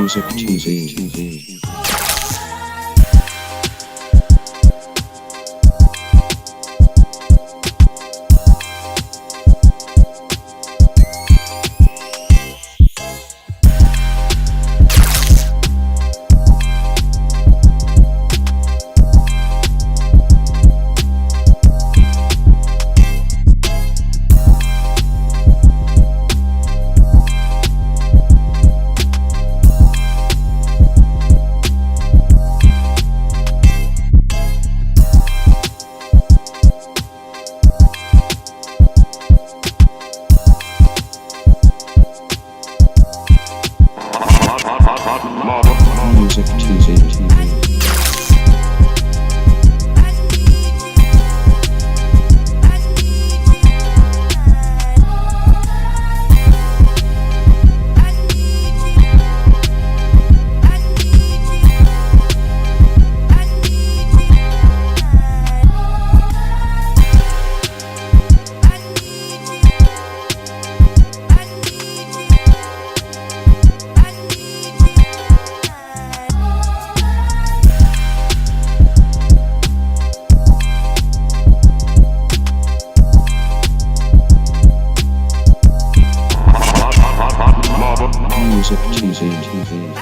Music TV. Music TV. Music TV.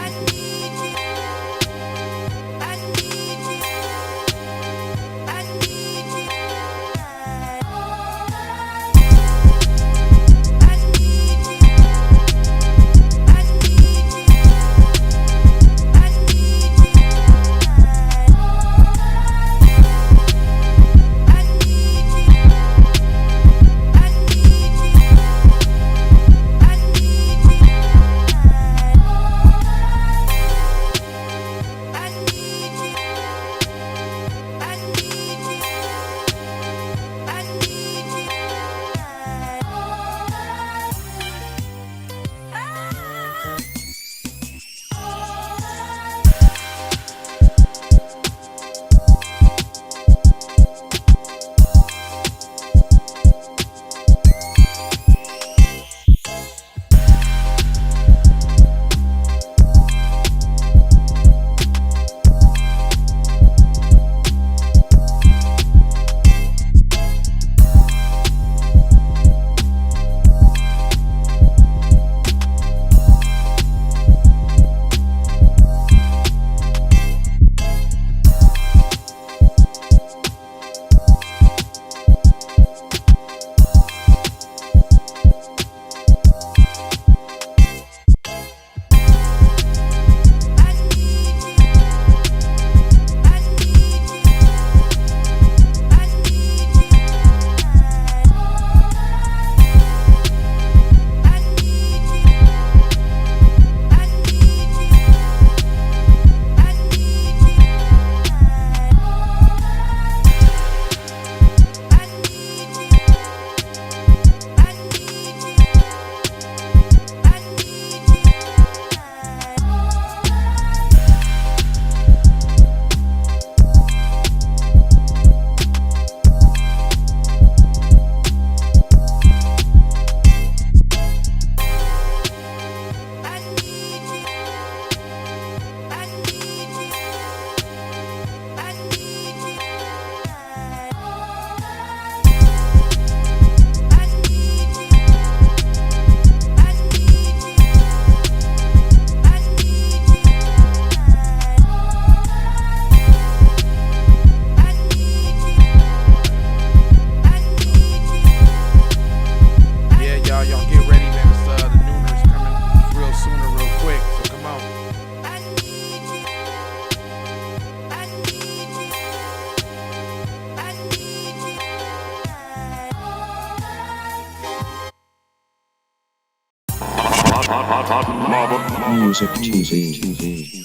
Music TV.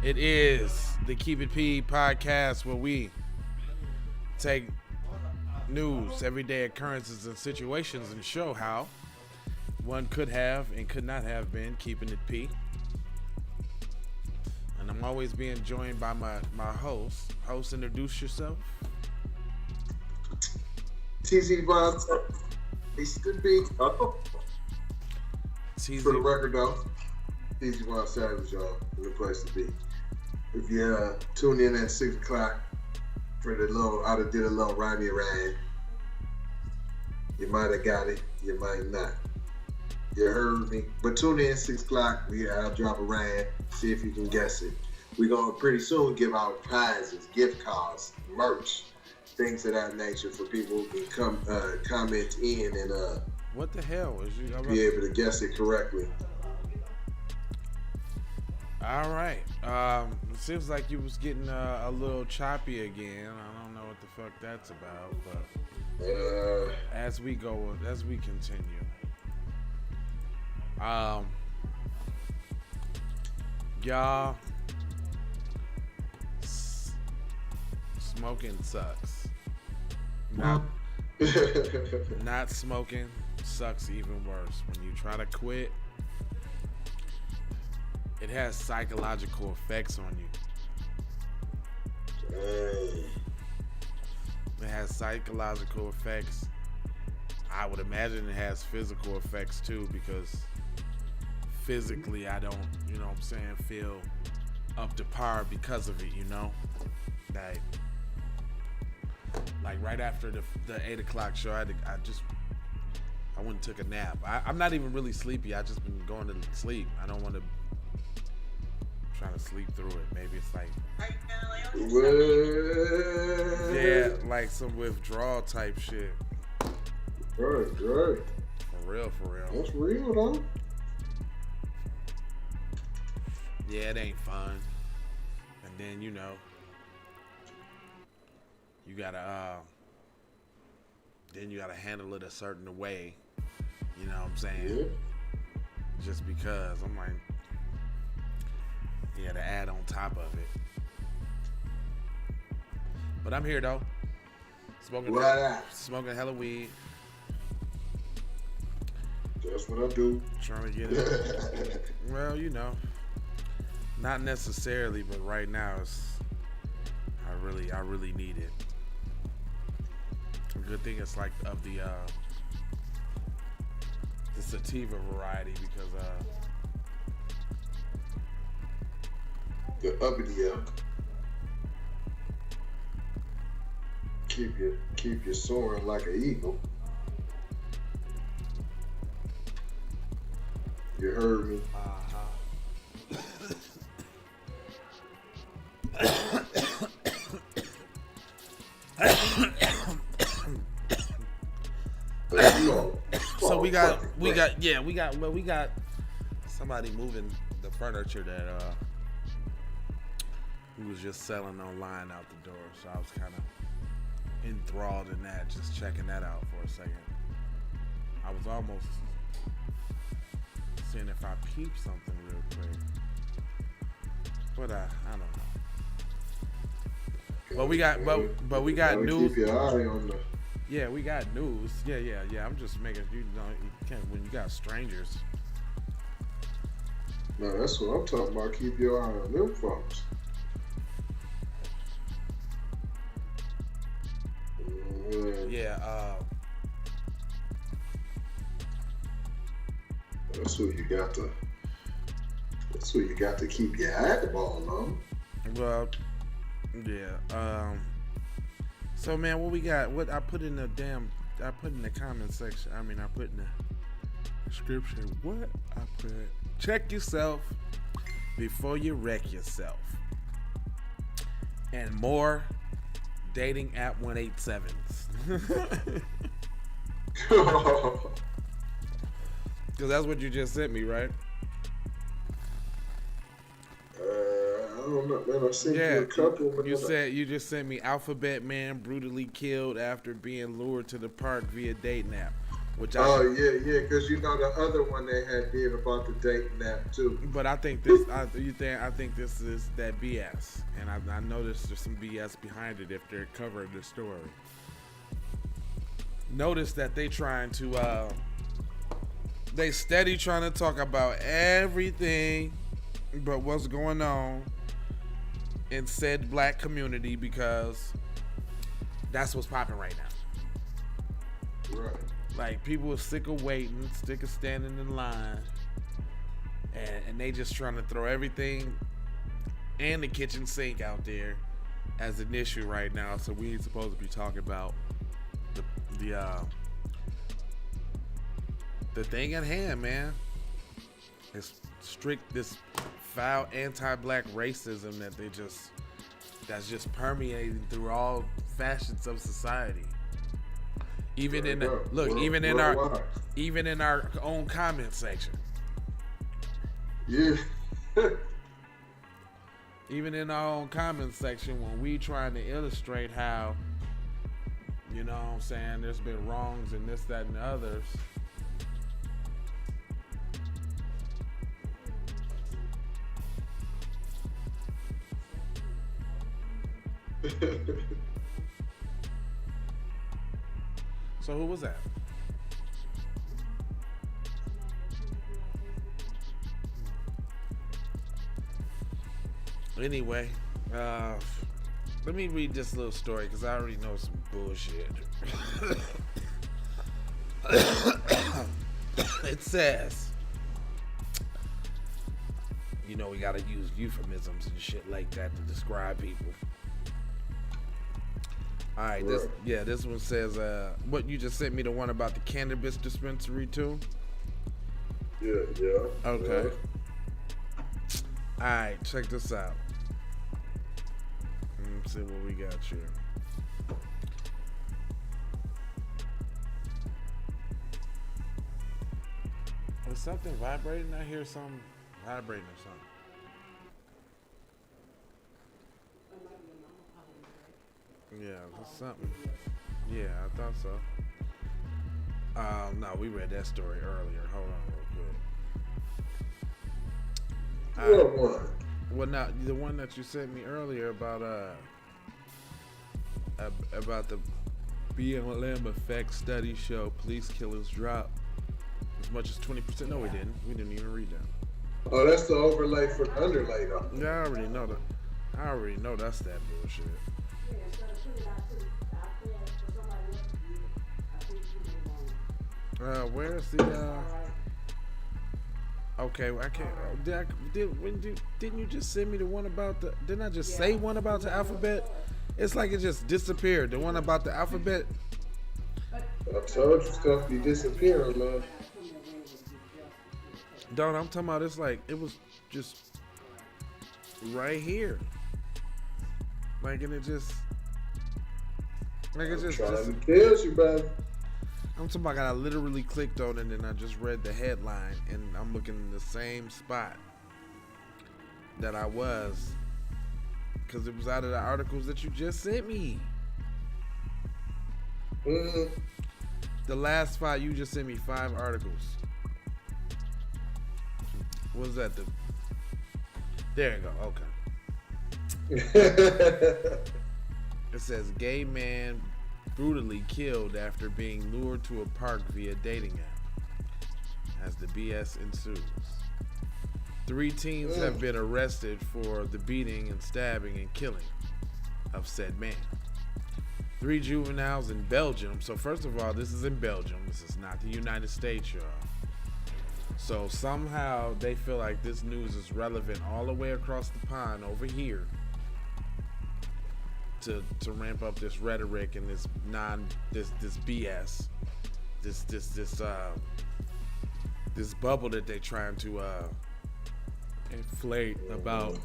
It is the Keep It P podcast where we take news, everyday occurrences, and situations and show how one could have and could not have been keeping it P. And I'm always being joined by my host. Host, introduce yourself. TZ Vibes. It's the beat. TZ. For the record, though, TZ Vibes Savage, y'all. Good place to be. If you tune in at 6 o'clock for the little, I did a little rhyme around. You might have got it, you might not. You heard me. But tune in 6 o'clock. I'll drop a rhyme. See if you can guess it. We're going to pretty soon give out prizes, gift cards, merch, things of that nature for people who can come comment in and what the hell is you be able to guess it correctly. All right. It seems like you was getting a little choppy again. I don't know what the fuck that's about, but as we continue. Y'all, smoking sucks. Not smoking sucks even worse. When you try to quit, it has psychological effects on you. It has psychological effects. I would imagine it has physical effects too, because physically I don't, you know what I'm saying, feel up to par because of it, you know? Like right after the 8 o'clock show, I went and took a nap. I'm not even really sleepy. I just been going to sleep. I don't want to try to sleep through it. Maybe it's like, yeah, like some withdrawal type shit. Right. For real. That's real, though. Yeah, it ain't fun. And then, you know, you gotta handle it a certain way. You know what I'm saying? Yeah. Just because I'm like, yeah, to add on top of it. But I'm here though. Smoking hella weed. That's what I do. Trying to get it. Well, you know, not necessarily, but right now I really need it. A good thing it's like of the sativa variety, because the uppity up. Keep you soaring like an eagle. You heard me. So we got somebody moving the furniture that we was just selling online out the door. So I was kind of enthralled in that, just checking that out for a second. I was almost seeing if I peeped something real quick, but I don't know. But we got news. Keep your eye on the. Yeah, we got news. Yeah. I'm just making, you can't, when you got strangers. No, that's what I'm talking about. Keep your eye on them folks. Yeah. That's what you got to. That's what you got to keep your eyeball on. Well, yeah. So man, what we got? What I put in the comment section. I put in the description. What I put? Check yourself before you wreck yourself. And more dating app 187's. Because that's what you just sent me, right? I don't know, man. I sent you a couple. You just sent me Alphabet Man brutally killed after being lured to the park via dating app. Yeah, because you know the other one they had did about the dating app too. But I think this, I think this is that BS, and I know there's some BS behind it if they're covering the story. Notice that they trying to They steady trying to talk about everything but what's going on in said black community because that's what's popping right now. Right. Like, people are sick of waiting, sick of standing in line, and they just trying to throw everything and the kitchen sink out there as an issue right now. So we ain't supposed to be talking about the thing at hand, man. It's this foul anti-black racism that's just permeating through all facets of society. Even in our own comment section. Yeah. Even in our own comment section, when we trying to illustrate how, you know what I'm saying, there's been wrongs and this, that, and the others. So who was that? Anyway, let me read this little story because I already know some bullshit. It says, you know, we gotta use euphemisms and shit like that to describe people. All right, this one says, what you just sent me, the one about the cannabis dispensary too? Yeah. Okay. All right, check this out. Let's see what we got here. Is something vibrating? I hear something vibrating or something. Yeah, there's something. Yeah, I thought so. No, we read that story earlier. Hold on real quick. What one? Well, now the one that you sent me earlier about the BLM effect study show police killers drop as much as 20%. No, we didn't. We didn't even read that. Oh, that's the overlay for the underlay though. Yeah, I already know that. I already know that's that bullshit. Where's the okay, I can't. Didn't you just send me the one about the? Didn't I just say one about the alphabet? It's like it just disappeared. The one about the alphabet. I told you stuff be disappearing, man. Don't, I'm talking about. It's like it was just right here. Like, and it just. Like it just. Trying to kill you, brother. I'm talking about I literally clicked on it and I just read the headline and I'm looking in the same spot that I was because it was out of the articles that you just sent me. Mm-hmm. The last 5, you just sent me 5 articles. What was that? There you go. Okay. It says gay man brutally killed after being lured to a park via dating app as the BS ensues. 3 teens have been arrested for the beating and stabbing and killing of said man. 3 juveniles in Belgium. So first of all, this is in Belgium. This is not the United States, y'all. So somehow they feel like this news is relevant all the way across the pond over here to ramp up this rhetoric and this BS, this bubble that they're trying to inflate about.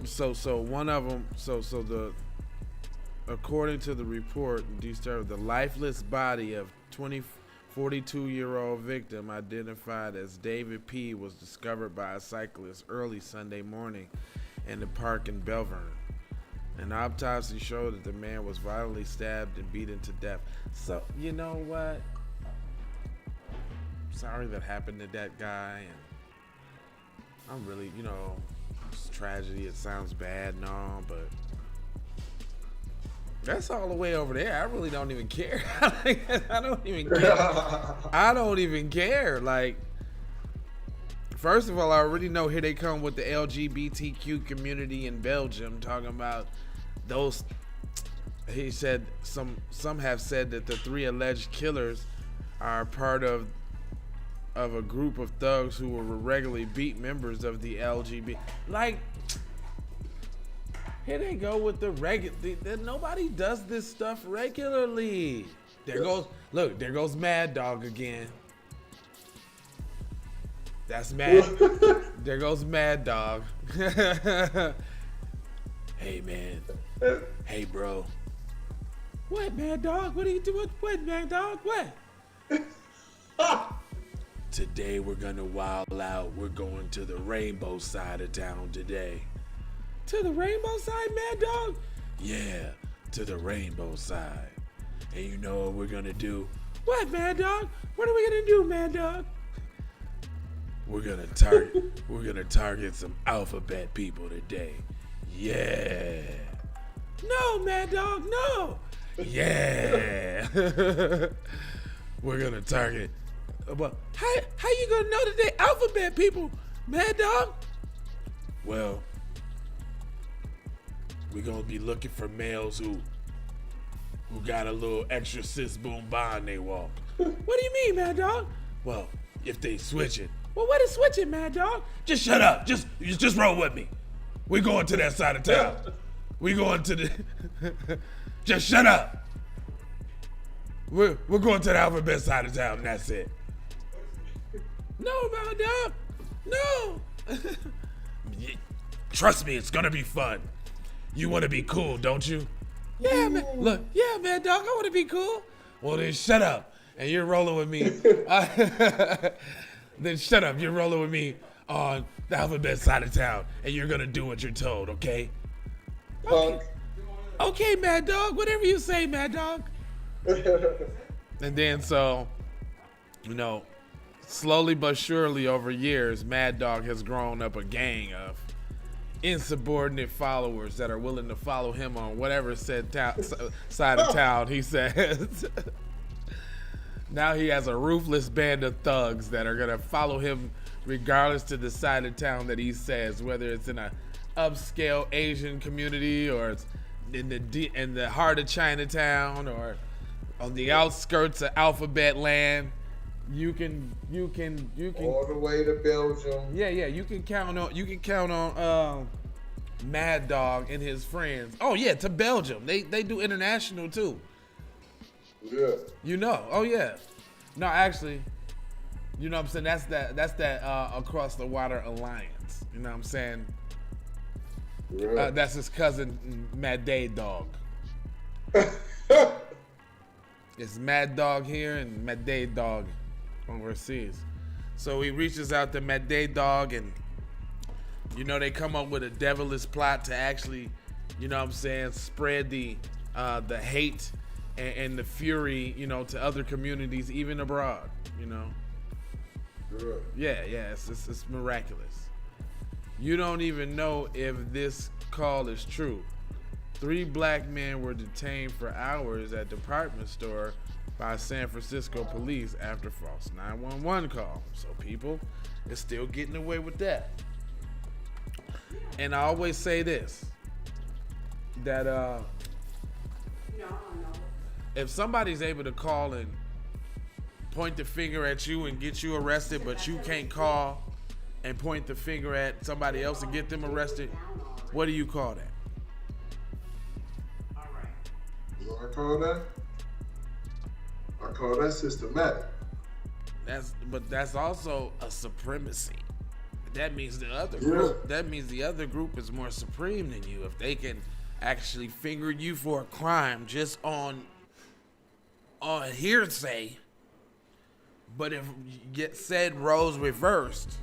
So one of them, according to the report, the lifeless body of 42-year-old victim identified as David P. was discovered by a cyclist early Sunday morning in the park in Belvern. An autopsy showed that the man was violently stabbed and beaten to death. So, you know what? Sorry that happened to that guy, and I'm really, you know, it's a tragedy. It sounds bad and all, but That's all the way over there. I really don't even care. I don't even care. I don't even care. Like, first of all, I already know here they come with the LGBTQ community in Belgium talking about those. He said some have said that the 3 alleged killers are part of a group of thugs who will regularly beat members of the LGBT. Like, here they go with the regular. Nobody does this stuff regularly. There goes Mad Dog again. That's Mad. There goes Mad Dog. Hey man. Hey bro. What, Mad Dog? What are you doing? What, Mad Dog? What? Today we're gonna wild out. We're going to the rainbow side of town today. To the rainbow side, Mad Dog? Yeah, to the rainbow side. And you know what we're gonna do? What, Mad Dog? What are we gonna do, Mad Dog? We're gonna target some alphabet people today. Yeah. No, Mad Dog, no. Yeah. We're gonna target. Well, how you gonna know that they alphabet people, Mad Dog? Well, we're gonna be looking for males who got a little extra sis boom bond they walk. What do you mean, Mad Dog? Well, if they switch it. Well, what is switching, Mad Dog? Just shut up. Just roll with me. We going to that side of town. We going to the. Just shut up. We're going to the alphabet side of town, and that's it. No, Mad Dog. No. Trust me, it's gonna be fun. You want to be cool, don't you? Yeah, man. Look, yeah, Mad Dog, I want to be cool. Well, then shut up, and you're rolling with me. Then shut up, you're rolling with me on the alphabet side of town, and you're gonna do what you're told, okay? Okay, Mad Dog, whatever you say, Mad Dog. And then so, you know, slowly but surely over years, Mad Dog has grown up a gang of insubordinate followers that are willing to follow him on whatever said side of town he says. Now he has a ruthless band of thugs that are gonna follow him regardless to the side of town that he says, whether it's in a upscale Asian community or it's in the heart of Chinatown or on the outskirts of Alphabet Land. You can all the way to Belgium. Yeah, you can count on Mad Dog and his friends. Oh yeah, to Belgium. They do international too. Yeah. You know. Oh yeah. No, actually, you know what I'm saying? That's that Across the Water Alliance. You know what I'm saying? Yeah. That's his cousin Mad Dog. It's Mad Dog here and Mad Dog overseas. So he reaches out to Mad Dog, and you know they come up with a devilish plot to actually, you know what I'm saying, spread the hate and the fury, you know, to other communities even abroad, you know. Yeah, it's miraculous. You don't even know if this call is true. 3 black men were detained for hours at department store by San Francisco police after false 911 call. So people is still getting away with that. And I always say this, that if somebody's able to call and point the finger at you and get you arrested, but you can't call and point the finger at somebody else and get them arrested, what do you call that? What I call that? I call that systematic. That's also a supremacy. That means the other group. Yeah. That means the other group is more supreme than you. If they can actually finger you for a crime just on hearsay, but if get said roles reversed,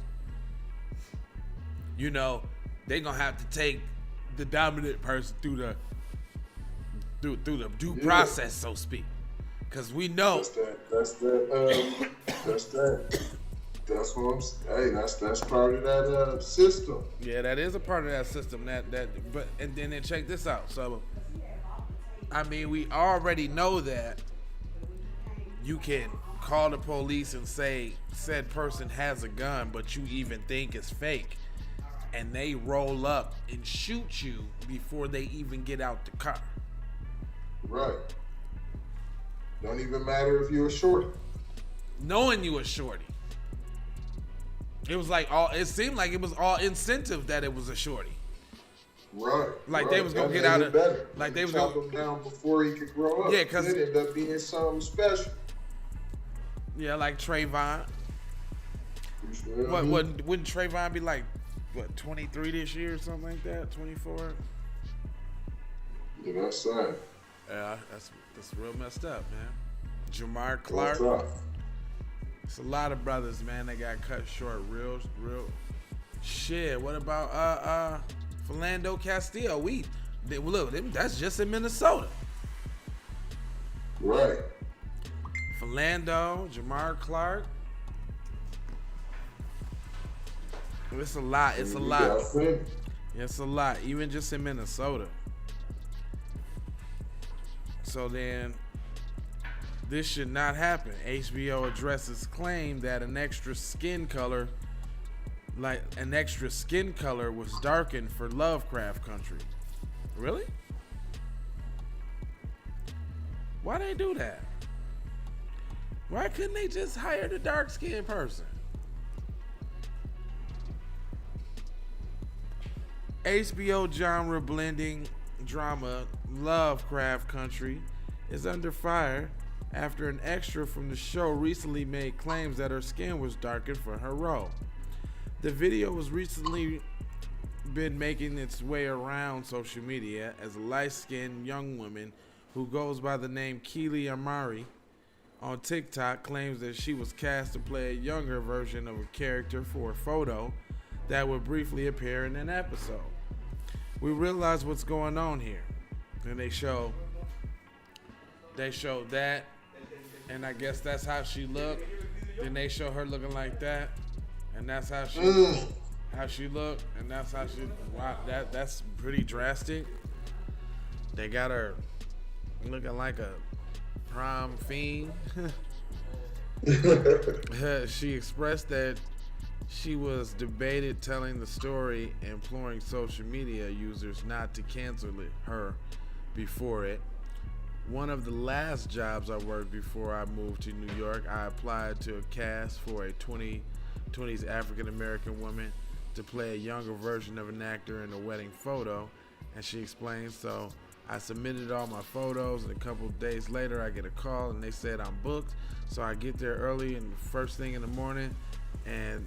you know, they gonna have to take the dominant person through the due process, so to speak. Cause we know That's what I'm saying. Hey, that's part of that system. Yeah, that is a part of that system. But then check this out. So I mean, we already know that you can call the police and say said person has a gun, but you even think it's fake, and they roll up and shoot you before they even get out the car. Right. Don't even matter if you're a shorty. Knowing you a shorty. It was like it seemed like it was all incentive that it was a shorty. Right. Like they was gonna get out of better. Like they was chop gonna him down before he could grow up. Yeah, cause it ended up being something special. Yeah, like Trayvon. Wouldn't Trayvon be like 23 this year or something like that? 24? Yeah, that's sad. Yeah, that's real messed up, man. Jamar Clark. It's a lot of brothers, man, that got cut short real shit. What about Philando Castile? Look, that's just in Minnesota. Right. Philando, Jamar Clark. It's a lot. It's a lot. It's a lot. Even just in Minnesota. So then, this should not happen. HBO addresses claim that an extra skin color was darkened for Lovecraft Country. Really? Why they do that? Why couldn't they just hire the dark-skinned person? HBO genre blending drama Lovecraft Country is under fire after an extra from the show recently made claims that her skin was darkened for her role. The video was recently been making its way around social media as a light-skinned young woman who goes by the name Keely Amari on TikTok claims that she was cast to play a younger version of a character for a photo that would briefly appear in an episode. We realize what's going on here. And they show that, and I guess that's how she looked. Then they show her looking like that, and that's how she looked, and that's how she. Wow, that's pretty drastic. They got her looking like a prom fiend. She expressed that she was debated telling the story, imploring social media users not to cancel her before it. One of the last jobs I worked before I moved to New York, I applied to a cast for a 20s African American woman to play a younger version of an actor in a wedding photo, and she explained, so I submitted all my photos, and a couple of days later I get a call and they said I'm booked. So I get there early and first thing in the morning, and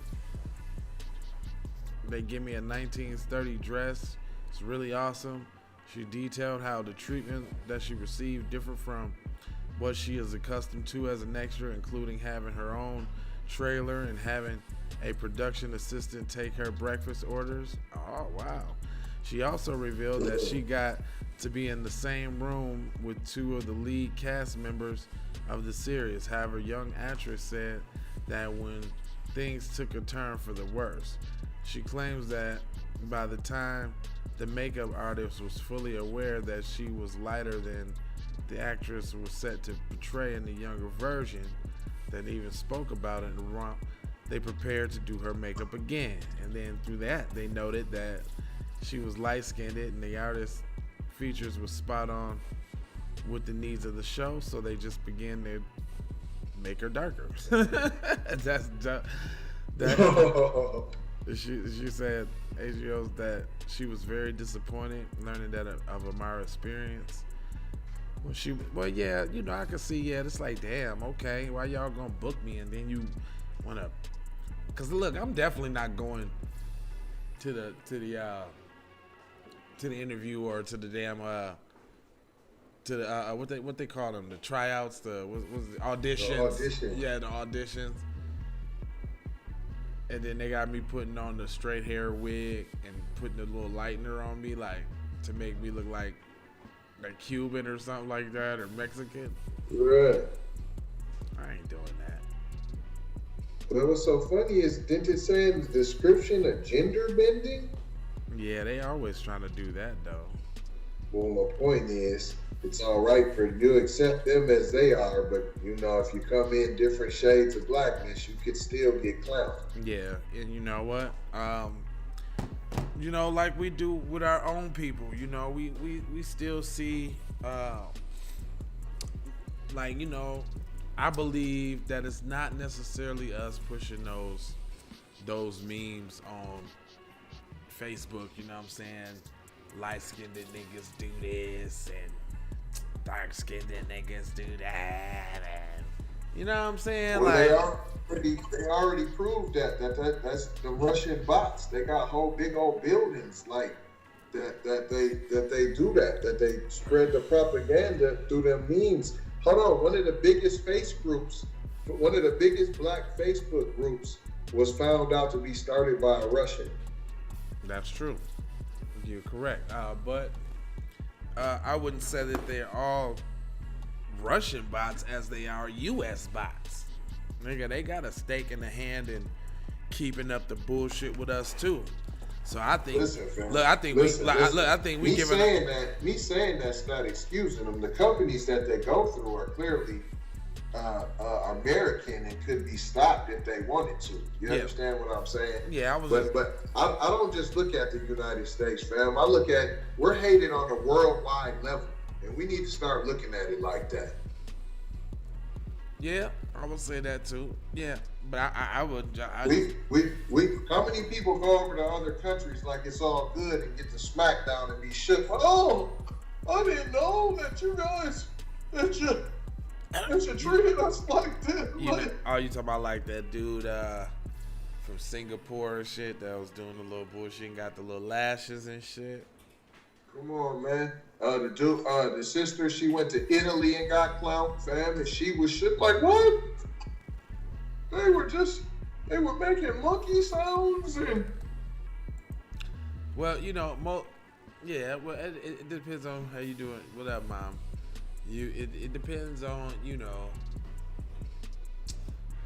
they give me a 1930 dress. It's really awesome. She detailed how the treatment that she received differed from what she is accustomed to as an extra, including having her own trailer and having a production assistant take her breakfast orders. Oh, wow. She also revealed that she got to be in the same room with two of the lead cast members of the series. However, young actress said that when things took a turn for the worse. She claims that by the time the makeup artist was fully aware that she was lighter than the actress was set to portray in the younger version, that even spoke about it in the romp, they prepared to do her makeup again. And then through that, they noted that she was light-skinned and the artist's features was spot on with the needs of the show, so they just began to make her darker. She said HBO's that she was very disappointed learning that of Amara's experience. Well, yeah, you know, I can see, it's like, damn, okay, why y'all gonna book me and then you wanna? Cause look, I'm definitely not going to the interview or to the damn what they call them, the tryouts, the auditions. The auditions. Yeah, the auditions. And then they got me putting on the straight hair wig and putting a little lightener on me, like to make me look like a Cuban or something like that, or Mexican. Right. I ain't doing that. But what's so funny is, didn't it say in the description of gender bending? Yeah, they always trying to do that though. Well, my point is, it's all right for you to accept them as they are, but you know, if you come in different shades of blackness, you could still get clowned. Yeah, and you know what? You know, like we do with our own people, you know, we still see, like, you know, I believe that it's not necessarily us pushing those memes on Facebook, you know what I'm saying? Light-skinned niggas do this and dark-skinned niggas do that, and you know what I'm saying? Well, like they already proved that's the Russian bots. They got whole big old buildings like that they do that they spread the propaganda through them memes. Hold on, one of the biggest black Facebook groups was found out to be started by a Russian. That's true. You're correct. But I wouldn't say that they're all Russian bots as they are U.S. bots. Nigga, they got a stake in the hand in keeping up the bullshit with us too. So I think, me saying that's not excusing them. The companies that they go through are clearly American and could be stopped if they wanted to. You understand what I'm saying? Yeah, But I don't just look at the United States, fam. I look at, we're hated on a worldwide level, and we need to start looking at it like that. Yeah, I would say that too. Yeah, but I would. We how many people go over to other countries like it's all good and get the smackdown and be shook? Oh, I didn't know that you guys that you treated us like this. You talking about like that dude from Singapore and shit that was doing the little bullshit and got the little lashes and shit? Come on, man. The sister, she went to Italy and got clowned, fam, and she was shit like, what? They were making monkey sounds and. Well, you know, well, it depends on how you doing. What up, mom? It depends on, you know,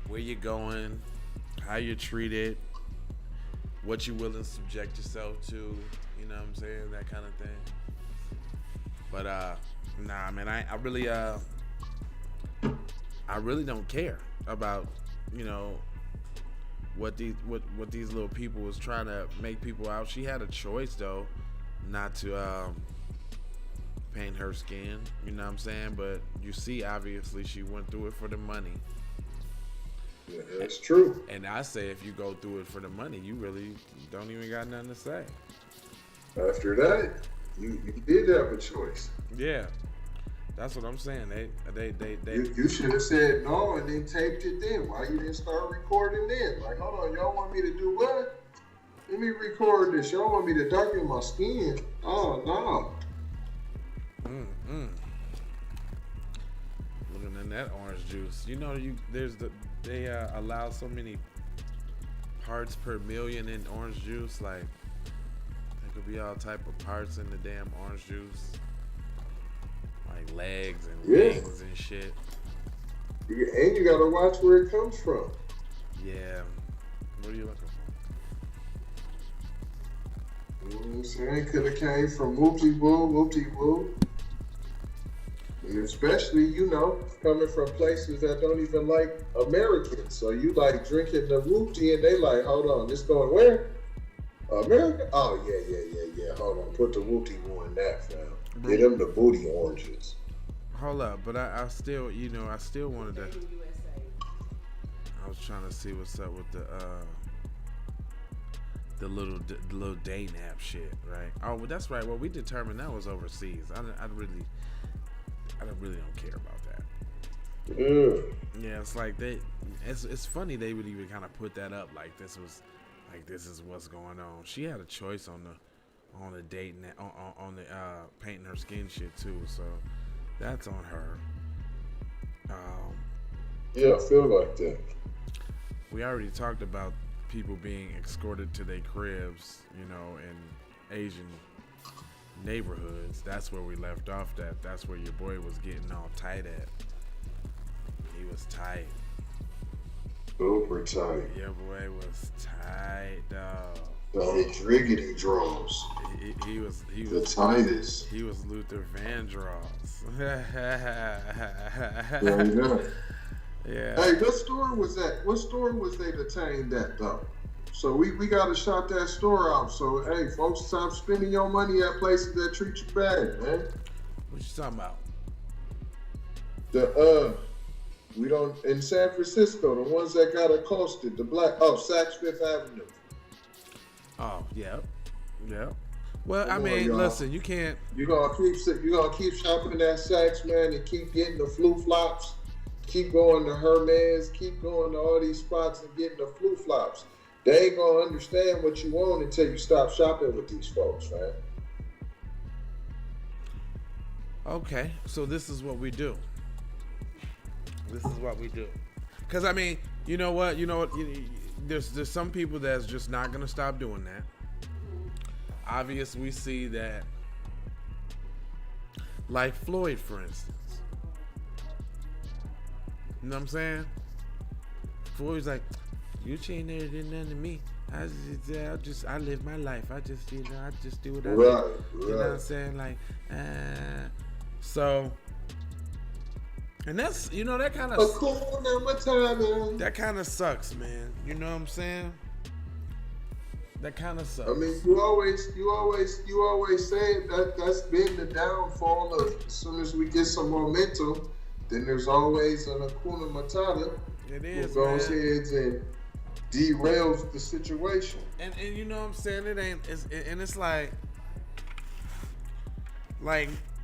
where you're going, how you're treated, what you're willing to subject yourself to, you know what I'm saying, that kind of thing. But nah, man, I really don't care about, you know, what these little people was trying to make people out. She had a choice though, not to paint her skin, you know what I'm saying? But you see, obviously, she went through it for the money. Yeah, that's true. And I say, if you go through it for the money, you really don't even got nothing to say. After that, you did have a choice. Yeah, that's what I'm saying. They You should have said no and then taped it then. Why you didn't start recording then? Like, hold on, y'all want me to do what? Let me record this. Y'all want me to darken my skin? Oh no. Looking at that orange juice, you know, they allow so many parts per million in orange juice. Like, there could be all type of parts in the damn orange juice, like legs and wings and shit. And you gotta watch where it comes from. Yeah. What are you looking for? You know what I'm saying? Could have came from whoopty-woo. And especially, you know, coming from places that don't even like Americans. So you like drinking the whoopty and they like, hold on, this going where? America? Oh, yeah. Hold on, put the whoopty-woo in that, fam. Get them the booty oranges. Hold up, but I still, you know, I still wanted to. I was trying to see what's up with the little day nap shit, right? Oh, well, that's right. Well, we determined that was overseas. I really don't care about that. Yeah, it's like it's funny they would even kind of put that up like this is what's going on. She had a choice on the date on the painting her skin shit too, so that's on her. Yeah, I feel like that. We already talked about people being escorted to their cribs, you know, in Asian neighborhoods. That's where we left off. That's where your boy was getting all tight at. He was tight. Super tight. Your boy was tight, dog. Driggity draws. He was The tightest. He was Luther Vandross. There you go. Yeah. Hey, what store was that? What store was they detained at though? So we gotta shout that store out. So hey, folks, stop spending your money at places that treat you bad, man. What you talking about? We don't in San Francisco, the ones that got accosted, the Saks Fifth Avenue. Oh, yeah. Yeah. Well, I Come mean, on, listen, you can't. You're gonna keep shopping at Saks, man, and keep getting the flu flops. Keep going to Hermes, keep going to all these spots and getting the flu flops. They ain't gonna understand what you want until you stop shopping with these folks, man. Okay, so this is what we do. This is what we do. Because, I mean, you know what? There's some people that's just not going to stop doing that. Obviously, we see that, like Floyd, for instance. You know what I'm saying? Floyd's like, you ain't never did nothing to me. I live my life. I just do what I do. Right. You know what I'm saying? Like, so, and that's, that kind of, that kind of sucks, man. You know what I'm saying? That kind of sucks. I mean, you always say that's been the downfall of, as soon as we get some momentum, then there's always an Hakuna Matata who goes man. heads and derails the situation. And you know what I'm saying? It's like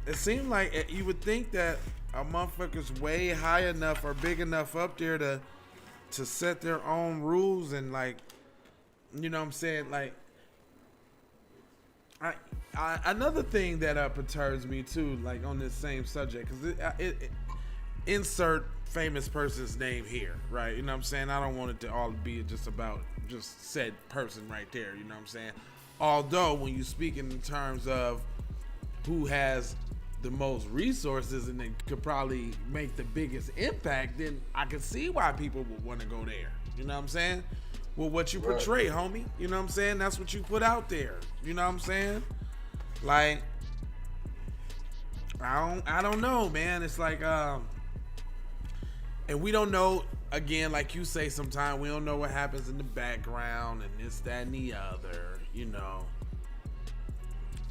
it seemed like you would think that a motherfucker's way high enough or big enough up there to set their own rules and, like, you know what I'm saying? Like, I another thing that perturbs me too, like on this same subject, because it insert famous person's name here, right? You know what I'm saying? I don't want it to all be just about just said person right there, you know what I'm saying? Although when you speak in terms of who has the most resources and they could probably make the biggest impact, then I can see why people would want to go there. You know what I'm saying? Well, what you portray, homie. You know what I'm saying? That's what you put out there. You know what I'm saying? Like, I don't know, man. It's like, and we don't know, again, like you say sometimes, we don't know what happens in the background and this, that, and the other, you know.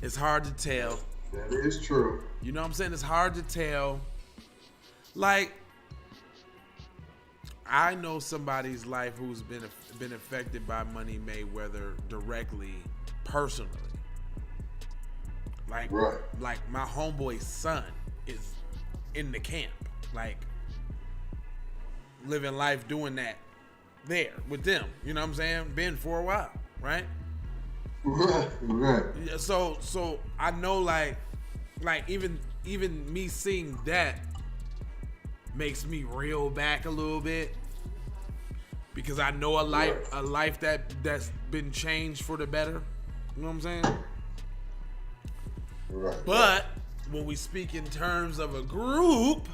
It's hard to tell. That is true. You know what I'm saying? It's hard to tell. Like, I know somebody's life who's been affected by Money Mayweather directly, personally. Like, like my homeboy's son is in the camp, like living life doing that there with them. You know what I'm saying? Been for a while, right? Right. So I know, like even me seeing that makes me reel back a little bit, because I know a life that's been changed for the better. You know what I'm saying? Right. But when we speak in terms of a group,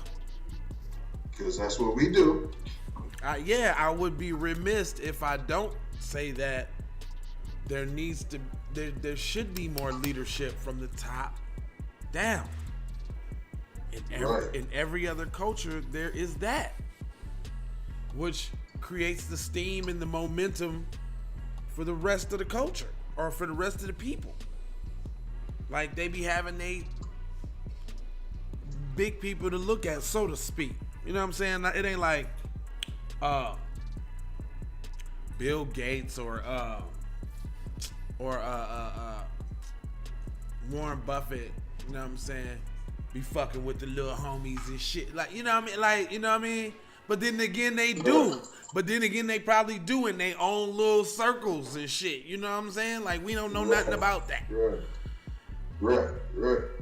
because that's what we do. I would be remiss if I don't say that there should be more leadership from the top down. In every other culture, there is that, which creates the steam and the momentum for the rest of the culture or for the rest of the people. Like, they be having they big people to look at, so to speak. You know what I'm saying? It ain't like Bill Gates or Warren Buffett, you know what I'm saying, be fucking with the little homies and shit. Like, you know what I mean? Like, you know what I mean? But then again, they do. But then again, they probably do in their own little circles and shit. You know what I'm saying? Like, we don't know nothing about that. Right.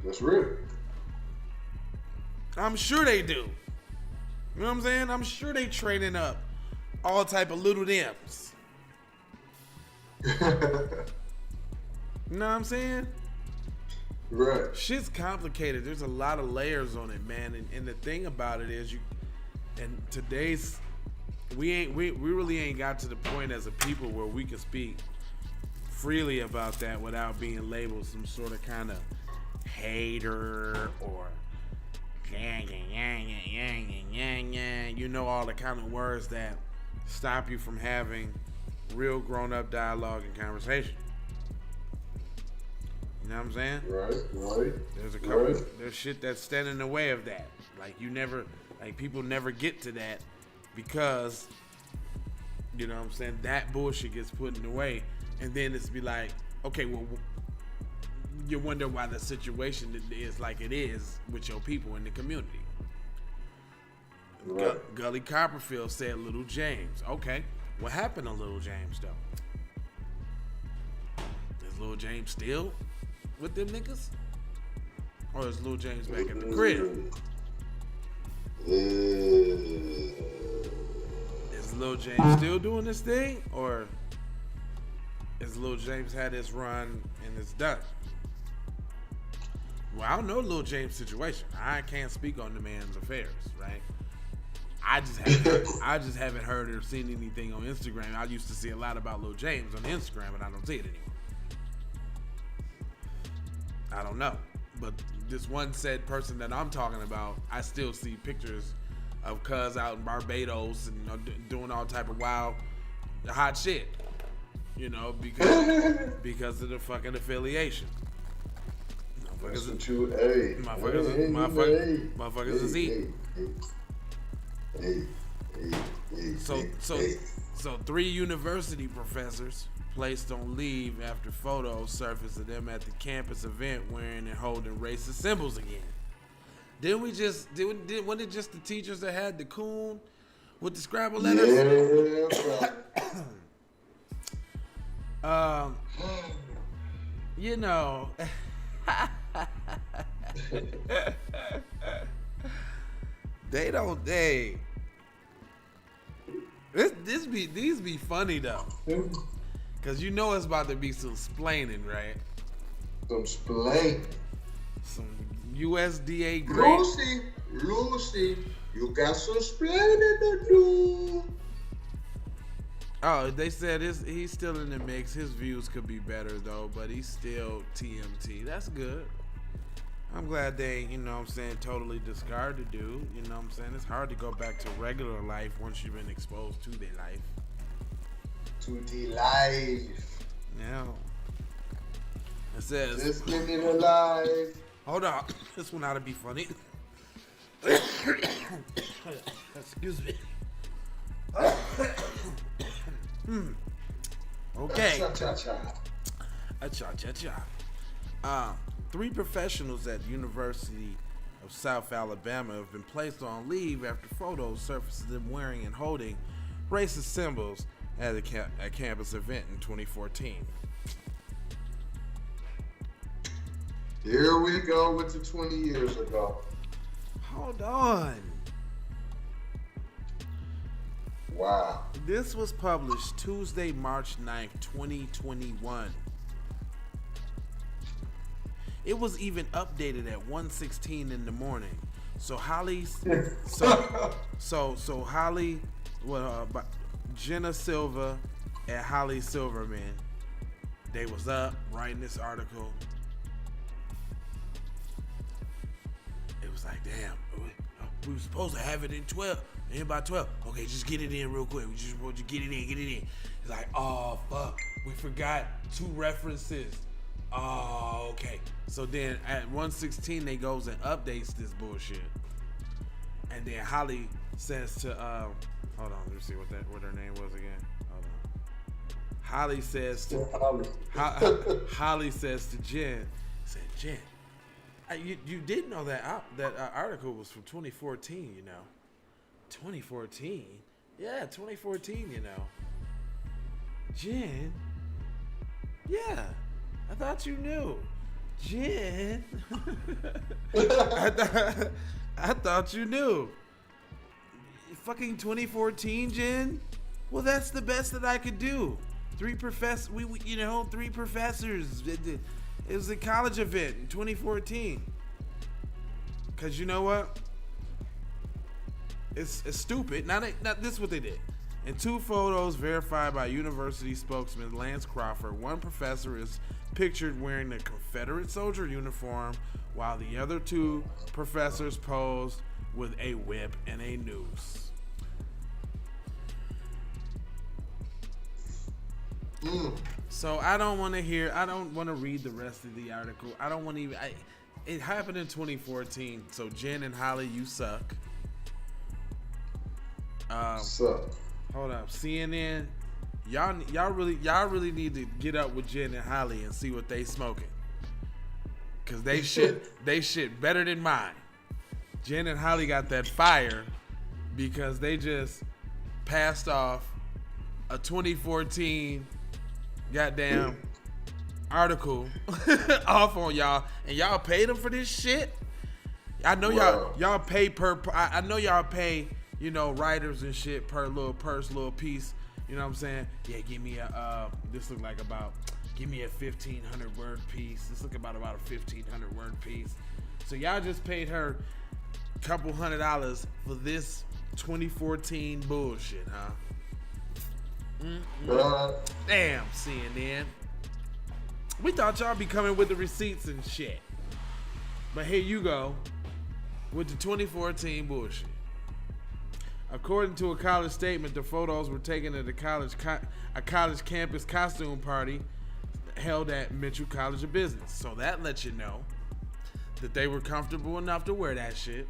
That's real. I'm sure they do. You know what I'm saying? I'm sure they training up all type of little M's. You know what I'm saying? Right. Shit's complicated. There's a lot of layers on it, man. And the thing about it is, we really ain't got to the point as a people where we can speak freely about that without being labeled some sort of kind of hater or you know, all the kind of words that stop you from having real grown-up dialogue and conversation. You know what I'm saying? Right. There's a couple. There's shit that's standing in the way of that. Like people never get to that because, you know what I'm saying, that bullshit gets put in the way, and then it's be like, okay, well, you wonder why the situation is like it is with your people in the community. Right. Gully Copperfield said Little James. Okay, what happened to Little James though? Is Little James still with them niggas? Or is Little James back at the crib? Is Little James still doing this thing? Or is Little James had his run and it's done? Well, I don't know Lil James' situation. I can't speak on the man's affairs, right? I just haven't heard or seen anything on Instagram. I used to see a lot about Lil James on Instagram, but I don't see it anymore. I don't know. But this one said person that I'm talking about, I still see pictures of cuz out in Barbados and doing all type of wild, hot shit. You know, because of the fucking affiliation. That's what you, hey. Motherfuckers is eating. So 3 university professors placed on leave after photos surfaced of them at the campus event wearing and holding racist symbols again. Wasn't it just the teachers that had the coon with the Scrabble letters? Yeah, you know. These be funny though, cause you know it's about to be some splaining, right? Some splaining. Some USDA grant. Lucy, you got some splaining to do. Oh, they said he's still in the mix. His views could be better though, but he's still TMT. That's good. I'm glad they, you know what I'm saying, totally discard the dude. You know what I'm saying? It's hard to go back to regular life once you've been exposed to their life. To the life. Now, it says, just give me the life. Hold on. This one ought to be funny. Excuse me. Okay. Cha-cha-cha. 3 professionals at University of South Alabama have been placed on leave after photos surfaced of them wearing and holding racist symbols at a campus event in 2014. Here we go with the 20 years ago. Hold on. Wow. This was published Tuesday, March 9th, 2021. It was even updated at 1:16 in the morning. So Holly, Holly, Jenna Silva and Holly Silverman, they was up writing this article. It was like, damn, we were supposed to have it in 12. In by 12. Okay, just get it in real quick. We just supposed to get it in. It's like, oh fuck, we forgot 2 references. Oh, okay. So then at 1:16 they goes and updates this bullshit. And then Holly says to hold on, let me see what her name was again. Hold on. Holly says to Jen, said, Jen, you did know that article was from 2014, you know. 2014? Yeah, 2014, you know. Jen? Yeah, I thought you knew. Jen? I thought you knew. Fucking 2014, Jen? Well, that's the best that I could do. 3 professors. It was a college event in 2014. Cause you know what? It's stupid. Not this is what they did. In 2 photos verified by university spokesman Lance Crawford, one professor is pictured wearing a Confederate soldier uniform, while the other 2 professors posed with a whip and a noose. So I don't want to read the rest of the article. I don't want to even. It happened in 2014. So Jen and Holly, you suck. Suck. Hold up, CNN. Y'all really need to get up with Jen and Holly and see what they smoking. Cause they shit better than mine. Jen and Holly got that fire because they just passed off a 2014 goddamn article off on y'all, and y'all paid them for this shit. I know y'all pay per. I know y'all pay, you know, writers and shit per little piece. You know what I'm saying? Yeah, give me a this look like about. Give me a 1,500 word piece. This look about a 1,500 word piece. So y'all just paid her a couple $100 for this 2014 bullshit, huh? Damn, CNN. We thought y'all be coming with the receipts and shit. But here you go with the 2014 bullshit. According to a college statement, the photos were taken at a college campus costume party held at Mitchell College of Business. So that lets you know that they were comfortable enough to wear that shit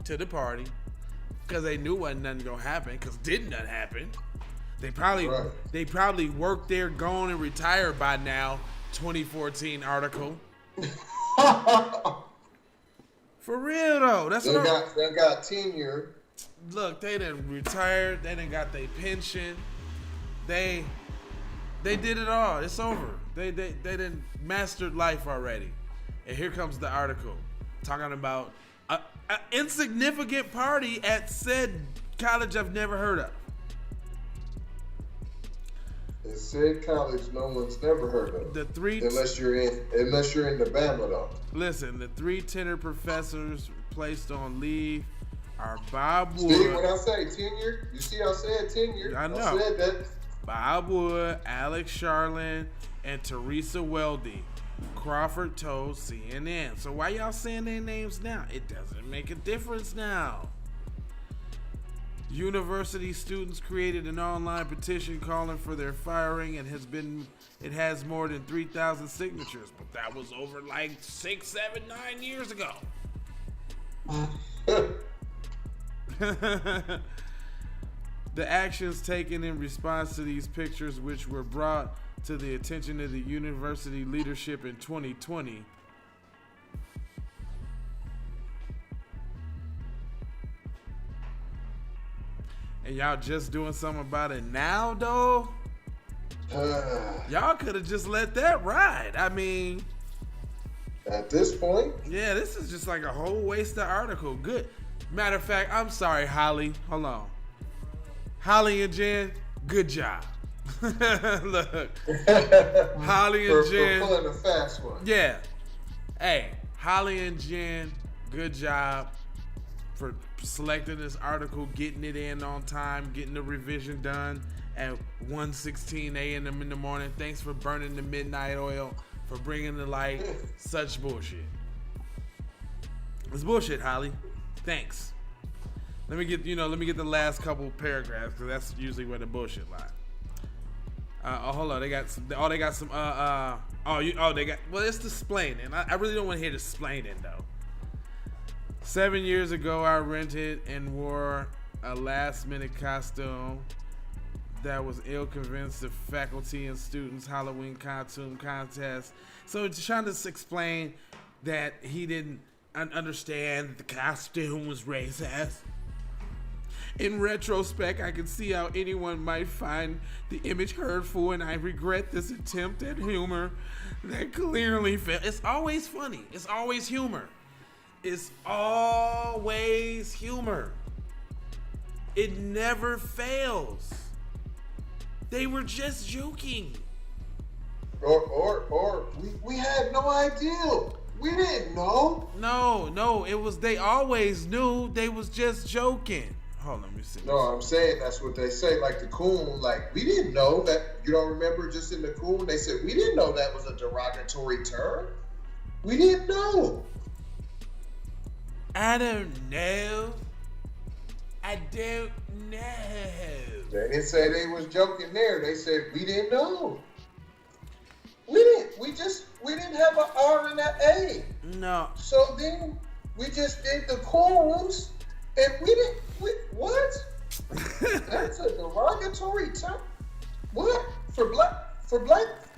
to the party because they knew wasn't nothing gonna happen, because didn't nothing happen. They probably worked there, gone, and retired by now. 2014 article. For real though, that's what they got tenure. Look, they done retired. They done got their pension. They did it all. It's over. They done mastered life already. And here comes the article talking about an insignificant party at said college I've never heard of. It said college no one's never heard of. Unless you're in Alabama though. Listen, the 3 tenured professors placed on leave are Bob Wood. See when I say tenure? You see I said tenure? I know. I said that. Bob Wood, Alex Charlin, and Teresa Weldy. Crawford told CNN. So why y'all saying their names now? It doesn't make a difference now. University students created an online petition calling for their firing, and it has more than 3,000 signatures, but that was over like 6, 7, 9 years ago. The actions taken in response to these pictures, which were brought to the attention of the university leadership in 2020, and y'all just doing something about it now, though? Y'all could have just let that ride. I mean, at this point, yeah, this is just like a whole waste of article. Good. Matter of fact, I'm sorry, Holly. Hold on. Holly and Jen, good job. Look, Holly and Jen, for pulling a fast one. Yeah. Hey, Holly and Jen, good job for selecting this article, getting it in on time, getting the revision done at 1:16 a.m. in the morning. Thanks for burning the midnight oil, for bringing to light such bullshit. It's bullshit, Holly. Thanks. Let me get the last couple paragraphs, because that's usually where the bullshit lies. Hold on, they got some. It's displaying. I really don't want to hear displaying though. 7 years ago, I rented and wore a last-minute costume that was ill-convinced of faculty and students' Halloween costume contest. So it's trying to explain that he didn't understand that the costume was racist. In retrospect, I can see how anyone might find the image hurtful, and I regret this attempt at humor that clearly failed. It's always funny. It's always humor. It's always humor. It never fails. They were just joking. Or we had no idea. We didn't know. No, it was, they always knew. They was just joking. Hold on, let me see. No, I'm saying that's what they say. Like the coon, like we didn't know that. You don't remember just in the coon, they said we didn't know that was a derogatory term. We didn't know. I don't know. I don't know. They didn't say they was joking there. They said we didn't know. We didn't. We didn't have an R and an A. No. So then we just did the coons, and we didn't. What? That's a derogatory term. What for black?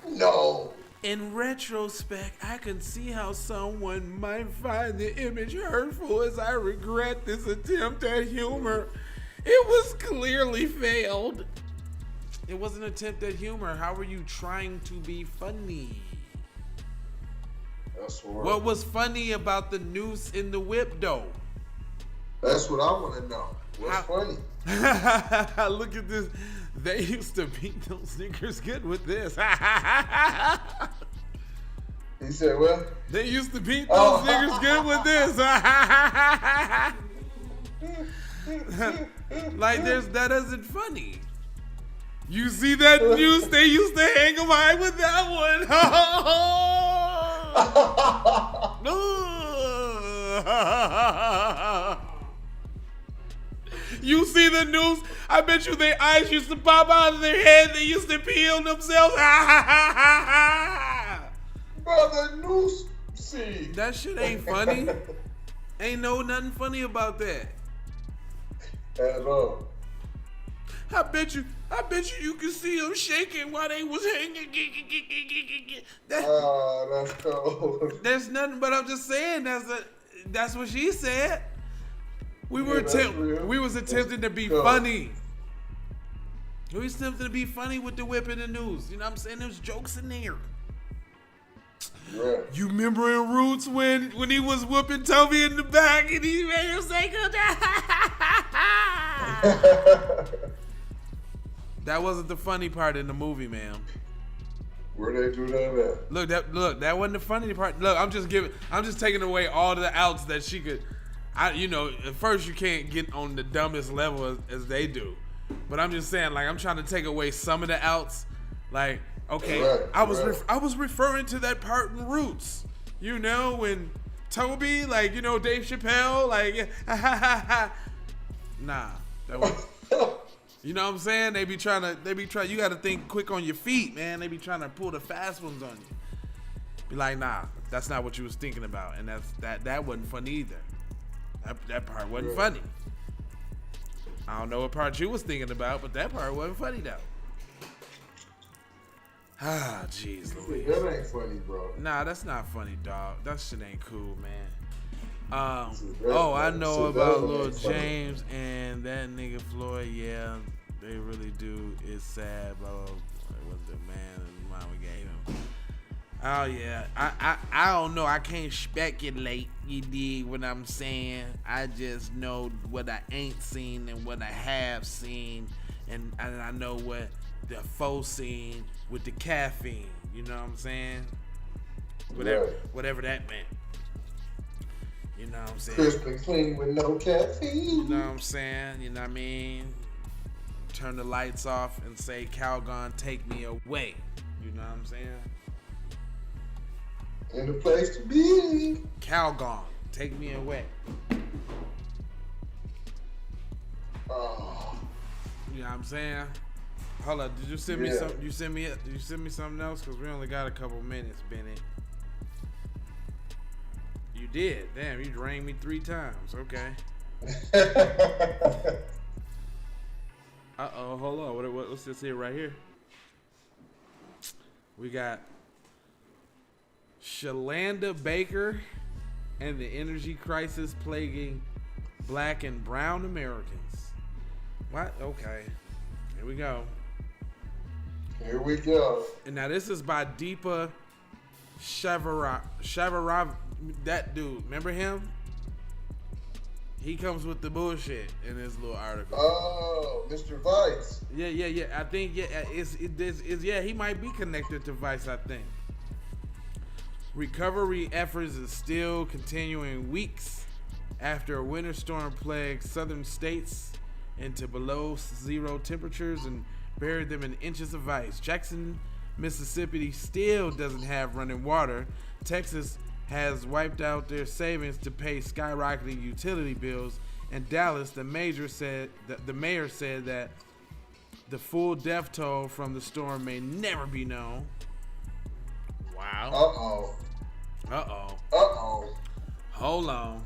No. In retrospect, I can see how someone might find the image hurtful as I regret this attempt at humor. It was clearly failed. It was an attempt at humor. How were you trying to be funny? That's what was funny about the noose in the whip, though? That's what I want to know. What's funny? Look at this. They used to beat those niggas good with this. He said, well? They used to beat those niggas good with this. Like, that isn't funny. You see that news? They used to hang them high with that one. You see the news? I bet you their eyes used to pop out of their head. They used to pee on themselves. Brother, noose. See. That shit ain't funny. Ain't nothing funny about that. At all. I bet you you can see them shaking while they was hanging. That's cold. There's nothing, but I'm just saying that's what she said. We was attempting to be funny. We was attempting to be funny with the whip in the news. You know what I'm saying? There's jokes in there. Yeah. You remember in Roots when he was whooping Toby in the back and he made him say good job? That wasn't the funny part in the movie, man. Where they do that at? Look, that wasn't the funny part. Look, I'm just taking away all the outs that she could. At first you can't get on the dumbest level as they do, but I'm just saying, like, I'm trying to take away some of the outs. Like, okay, I was referring to that part in Roots, when Toby, like, Dave Chappelle, like, nah, that was. You know what I'm saying? They be trying. You got to think quick on your feet, man. They be trying to pull the fast ones on you. Be like, nah, that's not what you was thinking about, and that wasn't funny either. That part wasn't funny. I don't know what part you was thinking about, but that part wasn't funny though. Ah, jeez, Louise. That ain't funny, bro. Nah, that's not funny, dog. That shit ain't cool, man. I know about Lil James and that nigga Floyd. Yeah, they really do. It's sad, blah, blah, blah. It was the man and mama gave him. Oh yeah, I don't know. I can't speculate. You dig what I'm saying? I just know what I ain't seen and what I have seen, and I know what the faux seen with the caffeine. You know what I'm saying? Whatever that meant. You know what I'm saying? Crisp and clean with no caffeine. You know what I'm saying? You know what I mean? Turn the lights off and say, Calgon, take me away. You know what I'm saying? In the place to be. Calgon, take me away. Oh. You know what I'm saying? Hold up, did you send me something? You send me something else? Because we only got a couple minutes, Benny. You did. Damn, you rang me 3 times. Okay. Uh-oh, hold on. What's this here right here? We got Shalanda Baker and the energy crisis plaguing Black and brown Americans. What? Okay. Here we go. Here we go. And now this is by Deepa Shavarav. That dude, remember him? He comes with the bullshit in this little article. Oh, Mr. Vice. Yeah. I think he might be connected to Vice. I think. Recovery efforts is still continuing weeks after a winter storm plagued southern states into below zero temperatures and buried them in inches of ice. Jackson, Mississippi still doesn't have running water. Texas has wiped out their savings to pay skyrocketing utility bills. And Dallas, the mayor said that the full death toll from the storm may never be known. Wow. Hold on.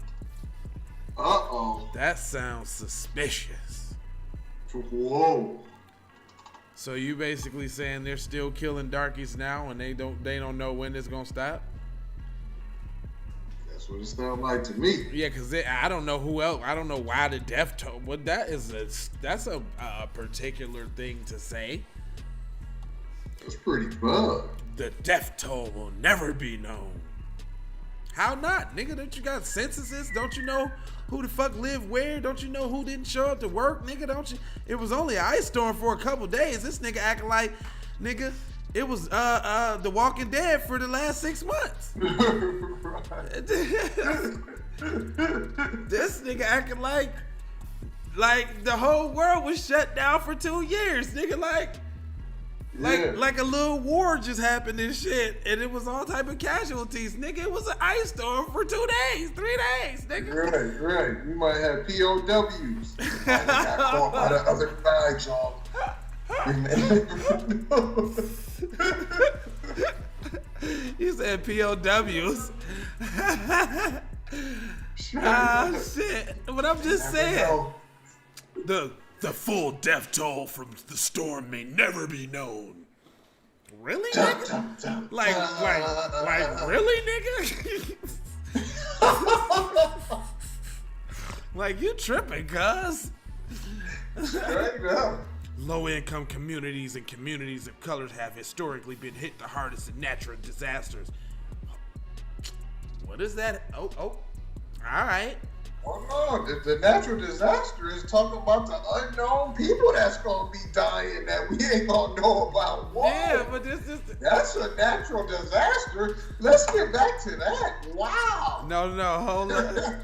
That sounds suspicious. Whoa. So you basically saying they're still killing darkies now, and they don't know when it's gonna stop? That's what it sounds like to me. Yeah, cause I don't know who else. I don't know why the death toll. But that's a particular thing to say. That's pretty bug. The death toll will never be known. How not, nigga? Don't you got censuses? Don't you know who the fuck lived where? Don't you know who didn't show up to work, nigga? Don't you? It was only an ice storm for a couple days. This nigga acting like, nigga, it was The Walking Dead for the last 6 months. This nigga acting like the whole world was shut down for 2 years, nigga. Like a little war just happened and shit, and it was all type of casualties, nigga. It was an ice storm for 2 days, 3 days, nigga. Right. You might have POWs. You might have got caught by the other side, y'all. You said POWs. Shit. But I'm just saying. The full death toll from the storm may never be known. Really, nigga? Like, really, nigga? Like, you tripping, cuz. Straight up. Low-income communities and communities of color have historically been hit the hardest in natural disasters. What is that? Oh, all right. Oh no, the natural disaster is talking about the unknown people that's gonna be dying that we ain't gonna know about. Whoa. Yeah, but that's a natural disaster. Let's get back to that. Wow. No, hold on.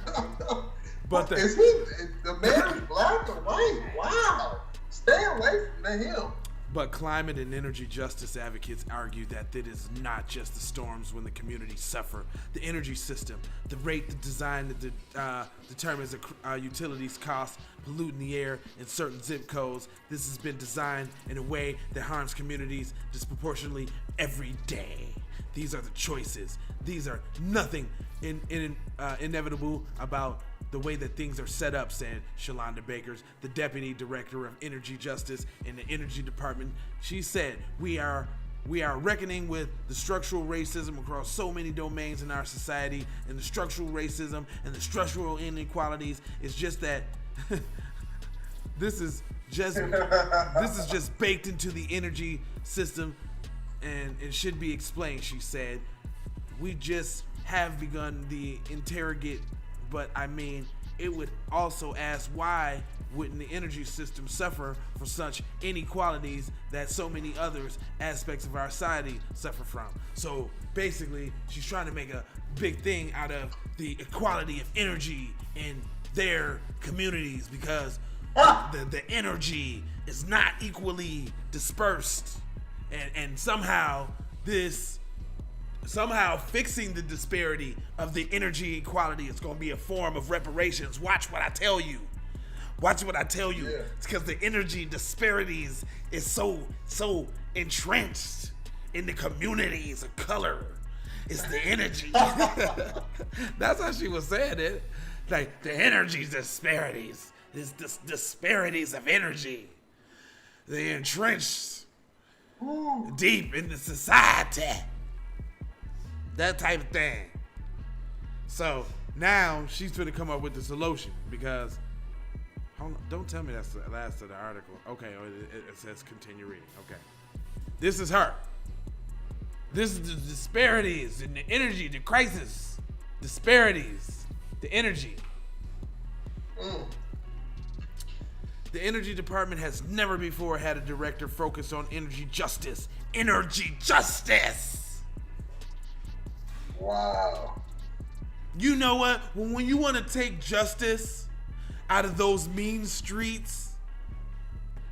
But is the man is black or white? Wow. Stay away from him. But climate and energy justice advocates argue that it is not just the storms when the communities suffer. The energy system, the rate, the design that determines the utilities cost, polluting the air in certain zip codes. This has been designed in a way that harms communities disproportionately every day. These are the choices. These are nothing inevitable about the way that things are set up, said Shalonda Bakers, the Deputy Director of Energy Justice in the Energy Department. She said, we are reckoning with the structural racism across so many domains in our society, and the structural racism and the structural inequalities is just that this is just baked into the energy system, and it should be explained, she said. We just have begun the interrogate. But I mean, it would also ask, why wouldn't the energy system suffer from such inequalities that so many other aspects of our society suffer from? So basically, she's trying to make a big thing out of the equality of energy in their communities, because the energy is not equally dispersed, and somehow fixing the disparity of the energy equality is going to be a form of reparations. Watch what I tell you. Yeah. It's because the energy disparities is so entrenched in the communities of color. It's the energy. That's how she was saying it. Like, the energy disparities. It's the disparities of energy. They entrenched deep in the society. That type of thing. So now she's going to come up with the solution, because hold on, don't tell me that's the last of the article. Okay, it says continue reading. Okay, this is her. This is the disparities in the energy, the crisis, disparities, the energy. The Energy Department has never before had a director focused on energy justice. Energy justice. Wow. You know what? When you want to take justice out of those mean streets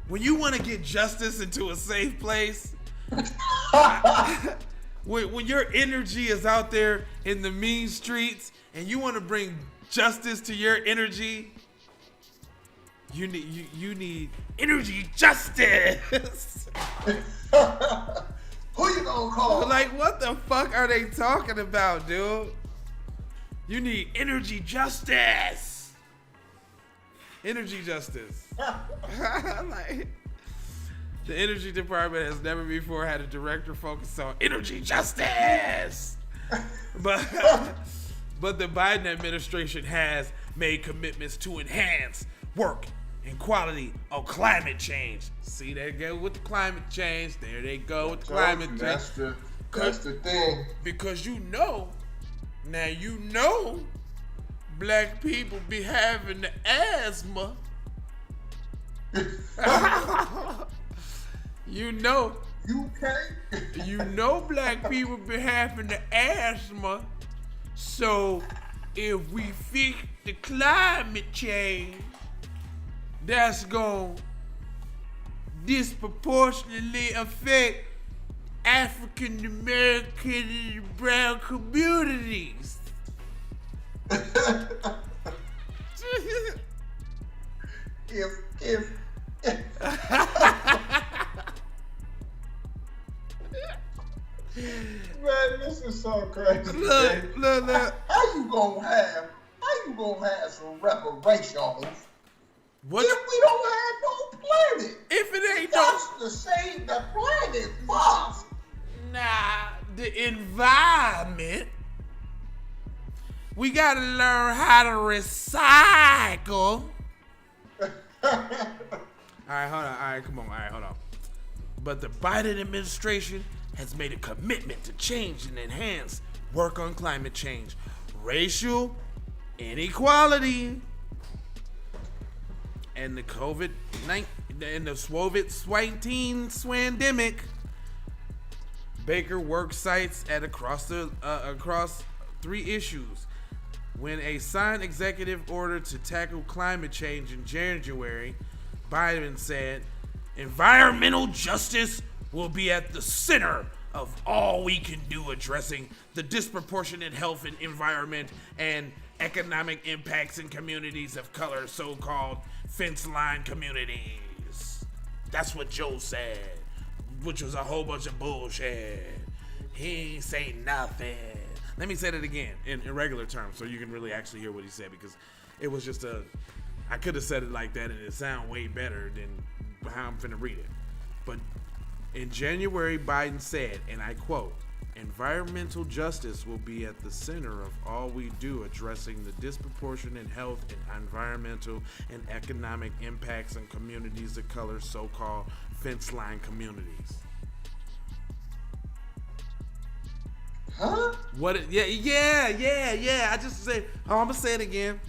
when you want to get justice into a safe place, when your energy is out there in the mean streets and you want to bring justice to your energy, you need energy justice. Who you gonna call? Like, what the fuck are they talking about, dude? You need energy justice. Energy justice. Like, the energy department has never before had a director focused on energy justice. But the Biden administration has made commitments to enhance work and quality of climate change. See, they go with the climate change. There they go with the climate change. That's the thing. Because you know, black people be having the asthma. You know black people be having the asthma. So if we fix the climate change, that's gonna disproportionately affect African American and brown communities. if Man, this is so crazy. Look. How you gonna have some reparations? What? If we don't have no planet? If it ain't That's to save the planet first. Nah, the environment. We gotta learn how to recycle. Alright, come on. Hold on. But the Biden administration has made a commitment to change and enhance work on climate change, racial inequality, and the COVID-19 and the COVID-19 swandemic. Baker work sites at across 3 issues. When a signed executive order to tackle climate change in January, Biden said, "Environmental justice will be at the center of all we can do addressing the disproportionate health and environment and economic impacts in communities of color, so-called fence line communities." That's what Joe said, which was a whole bunch of bullshit. He ain't say nothing. Let me say that again in regular terms so you can really actually hear what he said, because it was just I could have said it like that and it sound way better than how I'm finna read it. But in January, Biden said, and I quote, "Environmental justice will be at the center of all we do addressing the disproportionate health and environmental and economic impacts on communities of color, so-called fence line communities." Huh? What? Yeah. I just said, I'm gonna say it again.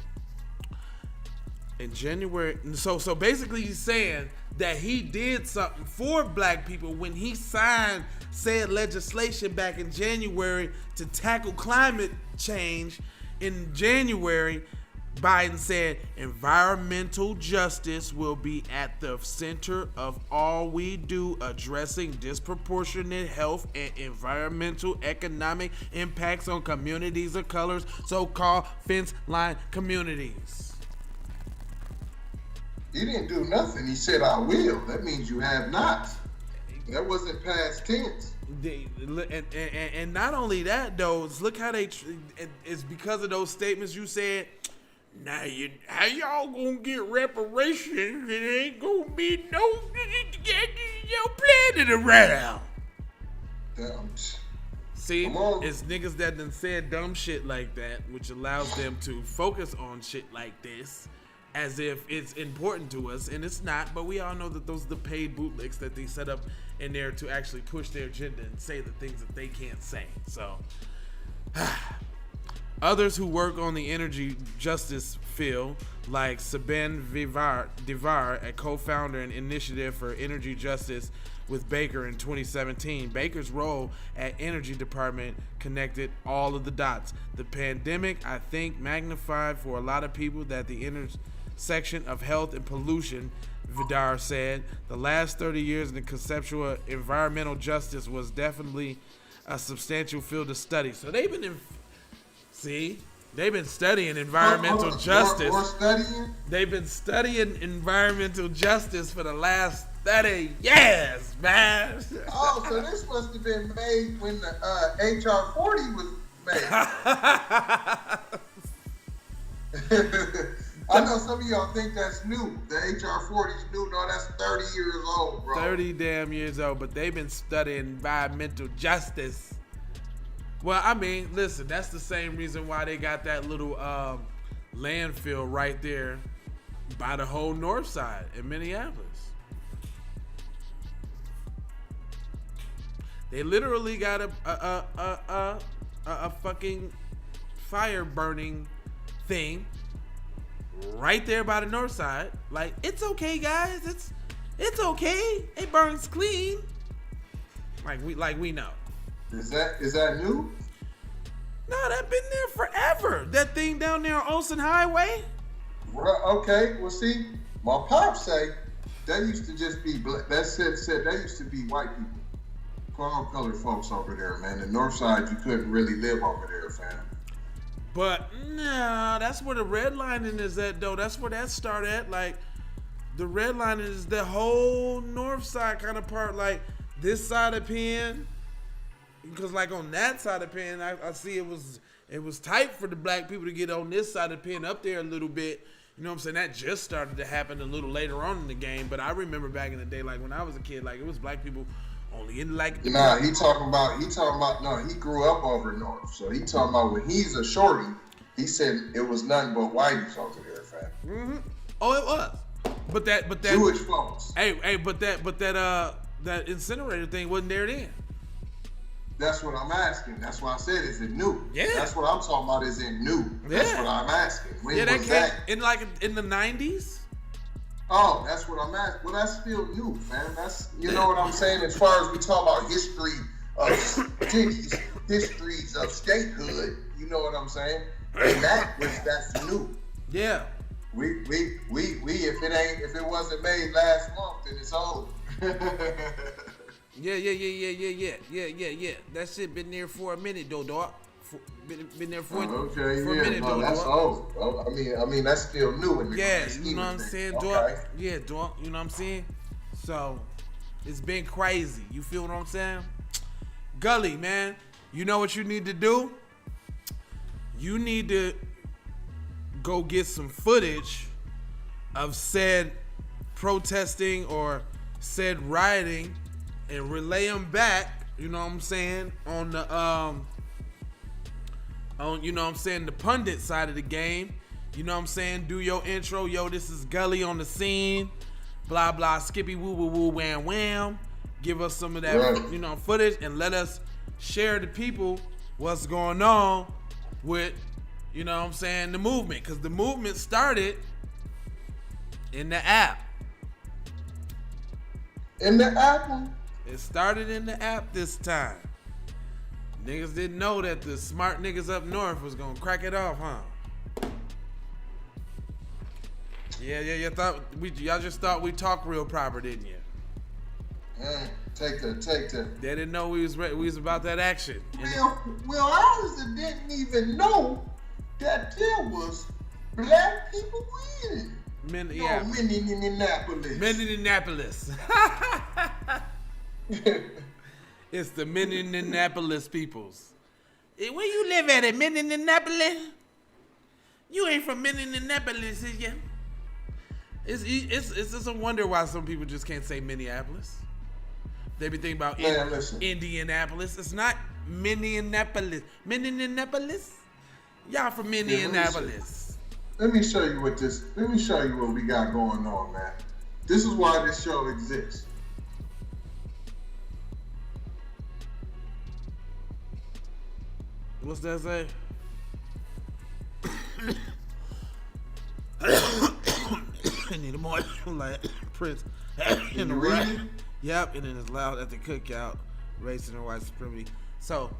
In January, so basically he's saying that he did something for black people when he signed said legislation back in January to tackle climate change. In January, Biden said environmental justice will be at the center of all we do addressing disproportionate health and environmental economic impacts on communities of colors, so-called fence line communities. He didn't do nothing. He said, "I will." That means you have not. That wasn't past tense. And not only that, though, look how it's because of those statements you said. Now how y'all gonna get reparations? It ain't gonna be no planet around. Damn. See, it's niggas that done said dumb shit like that, which allows them to focus on shit like this as if it's important to us, and it's not. But we all know that those are the paid bootlicks that they set up in there to actually push their agenda and say the things that they can't say. So others who work on the energy justice field, like Saben Devar, a co-founder and initiative for energy justice with Baker in 2017. Baker's role at Energy Department connected all of the dots. The pandemic, I think, magnified for a lot of people that the intersection of health and pollution Vidar said. The last 30 years in the conceptual environmental justice was definitely a substantial field of study. So they've been they've been studying environmental justice. More studying? They've been studying environmental justice for the last 30 years, man. Oh, so this must have been made when the HR 40 was made. I know some of y'all think that's new. The HR 40 is new. No, that's 30 years old, bro. 30 damn years old, but they've been studying environmental justice. Well, I mean, listen, that's the same reason why they got that little landfill right there by the whole north side in Minneapolis. They literally got a fucking fire burning thing right there by the north side. Like, it's okay, guys. It's okay. It burns clean. Like we know. Is that new? No, that been there forever. That thing down there on Olsen Highway. Well, okay. Well, see, my pops say that used to just be black. That said that used to be white people. Palm colored folks over there, man. The north side, you couldn't really live over there, fam. But nah, that's where the redlining is at, though. That's where that started at. Like, the redlining is the whole north side kind of part. Like, this side of Penn, because like on that side of Penn, I see it was tight for the black people to get on this side of Penn up there a little bit. You know what I'm saying? That just started to happen a little later on in the game. But I remember back in the day, like when I was a kid, like it was black people only in like. Nah, he talking about. No, he grew up over north, so he talking about when he's a shorty. He said it was nothing but whiteys over there, fam. Mm-hmm. Oh, it was. But that Jewish folks. But that incinerator thing wasn't there then. That's what I'm asking. That's why I said, is it new? Yeah. That's what I'm talking about. Is it new? That's what I'm asking. When was that came in the 90s. Oh, that's what I'm asking. Well, that's still new, fam. That's, you know what I'm saying? As far as we talk about history of cities, histories of statehood, you know what I'm saying? And that's new. Yeah. We if it wasn't made last month, then it's old. Yeah. That shit been there for a minute though, dog. Been there for a minute though, that's dog. old. I mean that's still new in the grand scheme you know what I'm saying, dog? Okay. Yeah, dog. You know what I'm saying? So it's been crazy. You feel what I'm saying? Gully, man, you know what you need to do? You need to go get some footage of said protesting or said rioting and relay them back, you know what I'm saying, on the you know what I'm saying, the pundit side of the game. You know what I'm saying? Do your intro. Yo, this is Gully on the scene. Blah blah skippy woo woo woo wham wham. Give us some of that, you know, footage and let us share the people what's going on with, you know what I'm saying, the movement. Because the movement started in the app. In the app? It started in the app this time. Niggas didn't know that the smart niggas up north was gonna crack it off, huh? Yeah. Y'all just thought we talk real proper, didn't you? Take the. They didn't know we was about that action. Well, I honestly didn't even know that there was black people winning. Minneapolis. It's the Minneapolis peoples. Hey, where you live at Minneapolis? You ain't from Minneapolis, is you? It's just a wonder why some people just can't say Minneapolis. They be thinking about Indianapolis. It's not Minneapolis. Minneapolis? Y'all from Minneapolis. Let me show you what we got going on, man. This is why this show exists. What's that say? I need a more like Prince in the right. Yep, and then it's loud at the cookout, racing and white supremacy. So,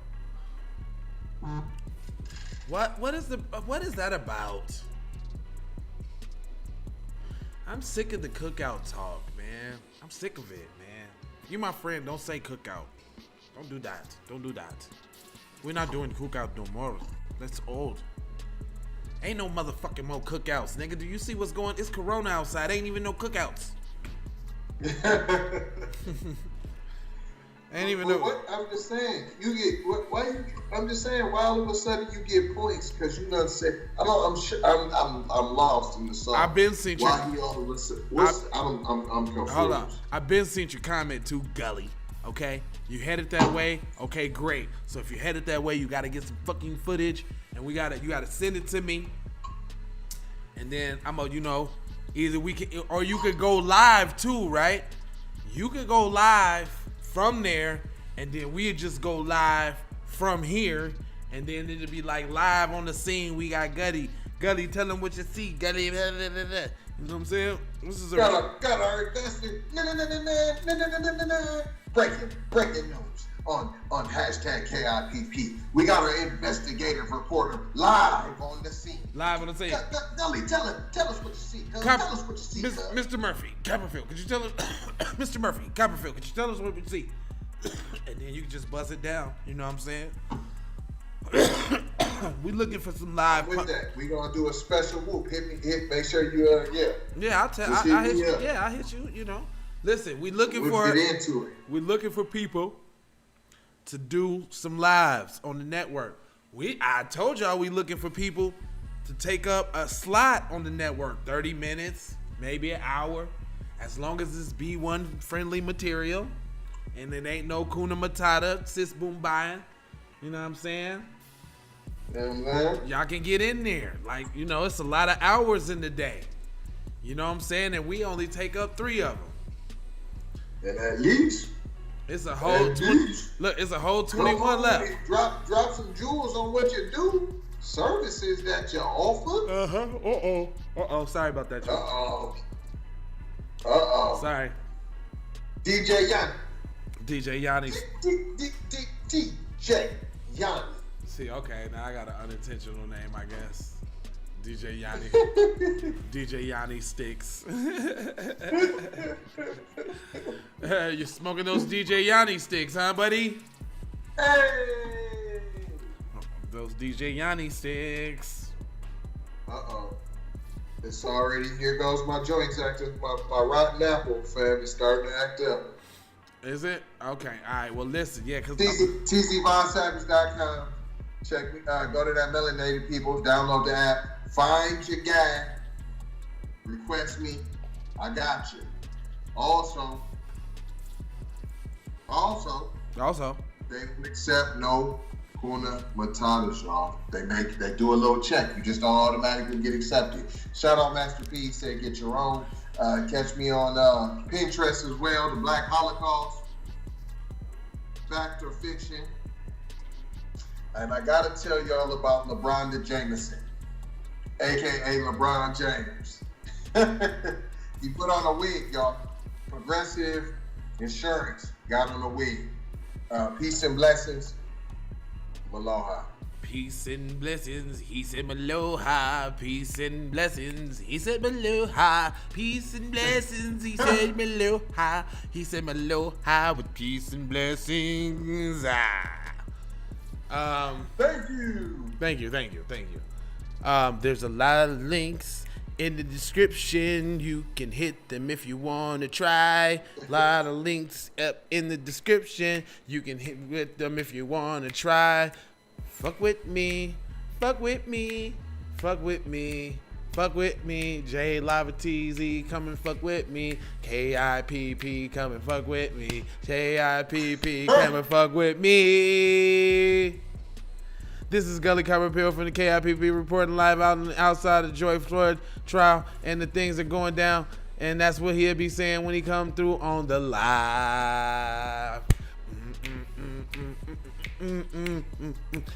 what is that about? I'm sick of the cookout talk, man. I'm sick of it, man. You my friend, don't say cookout. Don't do that. Don't do that. We're not doing cookout no more. That's old. Ain't no motherfucking more cookouts, nigga. Do you see what's going? It's Corona outside. Ain't even no cookouts. Ain't even know. What I'm just saying, you get what? Why you? I'm just saying, why all of a sudden you get points? Because you know, say I'm lost in the song. I've been seeing why he all of a sudden? I'm confused. Hold on, I've been seeing your comment too, Gully. Okay, you headed that way. Okay, great. So if you headed that way, you gotta get some fucking footage, and you gotta send it to me, and then I'm gonna, you know, either we can or you could go live too, right? You could go live from there, and then we just go live from here, and then it'll be like live on the scene. We got Gully, tell them what you see, Gully. Blah, blah, blah, blah. You know what I'm saying? This is gotta investigate. Breaking news on hashtag KIPP. We got our investigative reporter live on the scene. Live on the scene. Gully, tell us what you see. Tell us what you see. Mr. Murphy, Copperfield, could you tell us? Mr. Murphy, Copperfield, could you tell us what we see? And then you can just buzz it down. You know what I'm saying? We looking for some live. With that, we gonna do a special whoop. Make sure you Yeah, I hit you. Yeah, I hit you. You know, listen, we looking for. Get into it. We're looking for people to do some lives on the network. I told y'all we looking for people to take up a slot on the network. 30 minutes, maybe an hour, as long as it's B1 friendly material, and it ain't no Kuna Matata, sis boom buying. You know what I'm saying? Y'all can get in there. Like, you know, it's a lot of hours in the day. You know what I'm saying? And we only take up 3 of them. And at least it's a whole it's a whole 21 left. Drop some jewels on what you do. Services that you offer. Sorry about that, y'all. Sorry. DJ Yanni. DJ Yanni. DJ Yanni. See, okay, now I got an unintentional name, I guess. DJ Yanni. DJ Yanni Sticks. You're smoking those DJ Yanni sticks, huh, buddy? Hey! Those DJ Yanni sticks. It's already, here goes my joints acting. My rotten apple, fam, is starting to act up. Is it? Okay, all right, well, listen, yeah, because TZVonSavage.com. Check me, go to that Melanated People, download the app, find your guy, request me, I got you. Also, they don't accept no Kuna Matatas, y'all. They do a little check. You just don't automatically get accepted. Shout out Master P, said get your own. Catch me on Pinterest as well, the Black Holocaust, Fact or Fiction. And I gotta tell y'all about LeBron Jameson, aka LeBron James. He put on a wig, y'all. Progressive Insurance got on a wig. Peace and blessings. Aloha. Peace and blessings, he said aloha. Peace and blessings, he said aloha. Peace and blessings, he said aloha. He said aloha with peace and blessings. Thank you. There's a lot of links in the description. You can hit them if you want to try. A lot of links up in the description. You can hit with them if you want to try. Fuck with me. Fuck with me. Fuck with me. Fuck with me. J Lava TZ, come and fuck with me. KIPP, come and fuck with me. JIPP, come and fuck with me. This is Gully Copperfield from the KIPP reporting live out on the outside of Joy Floyd trial, and the things are going down, and that's what he'll be saying when he come through on the live.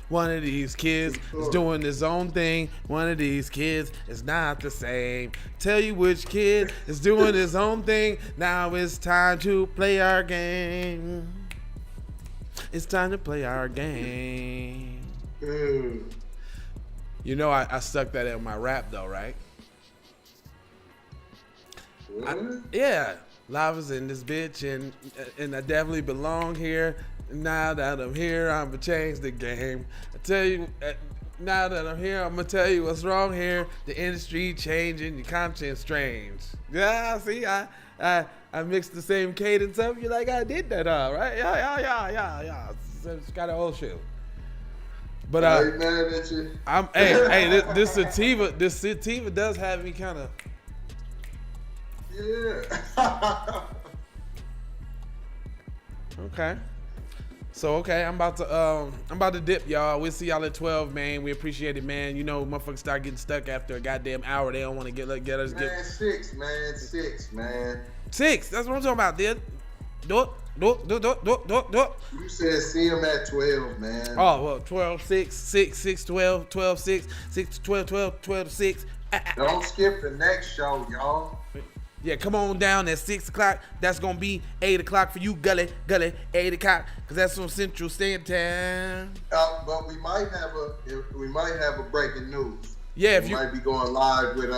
One of these kids is doing his own thing. One of these kids is not the same. Tell you which kid is doing his own thing. Now it's time to play our game. It's time to play our game. You know I stuck that in my rap though, right? Yeah, lava's in this bitch, and I definitely belong here. Now that I'm here, I'ma change the game. I tell you, now that I'm here, I'ma tell you what's wrong here. The industry changing, your content strange. Yeah, see, I mixed the same cadence up. You're like, I did that, right? Yeah. It's got an old shit. But I ain't mad at you. This sativa does have me kind of. Yeah. Okay. So I'm about to dip, y'all. We'll see y'all at 12, man. We appreciate it, man. You know, motherfuckers start getting stuck after a goddamn hour. They don't want to get us. Man, 6, man. 6. That's what I'm talking about, dude. Do it. You said see him at 12, man. Oh well, 12, 6, 12, 12, 6, 6 to 12, 12 to 6. Don't skip the next show, y'all. Yeah, come on down at 6 o'clock. That's gonna be 8 o'clock for you, Gully, 8 o'clock, cause that's on Central Standard Time. But we might have a breaking news. Yeah, we might be going live with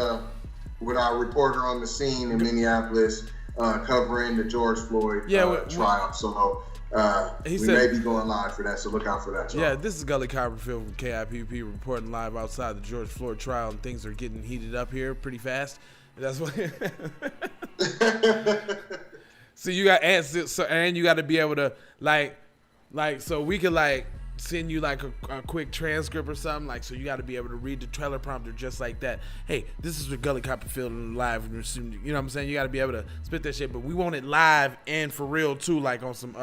our reporter on the scene in Minneapolis, covering the George Floyd trial. So we may be going live for that. So look out for that, y'all. Yeah, this is Gully Copperfield from KIPP reporting live outside the George Floyd trial, and things are getting heated up here pretty fast. That's what. So you got answers, and you got to be able to like, so we could like send you like a quick transcript or something, like, so you got to be able to read the trailer prompter just like that. Hey, this is with Gully Copperfield live. You know what I'm saying? You got to be able to spit that shit, but we want it live and for real too, like on some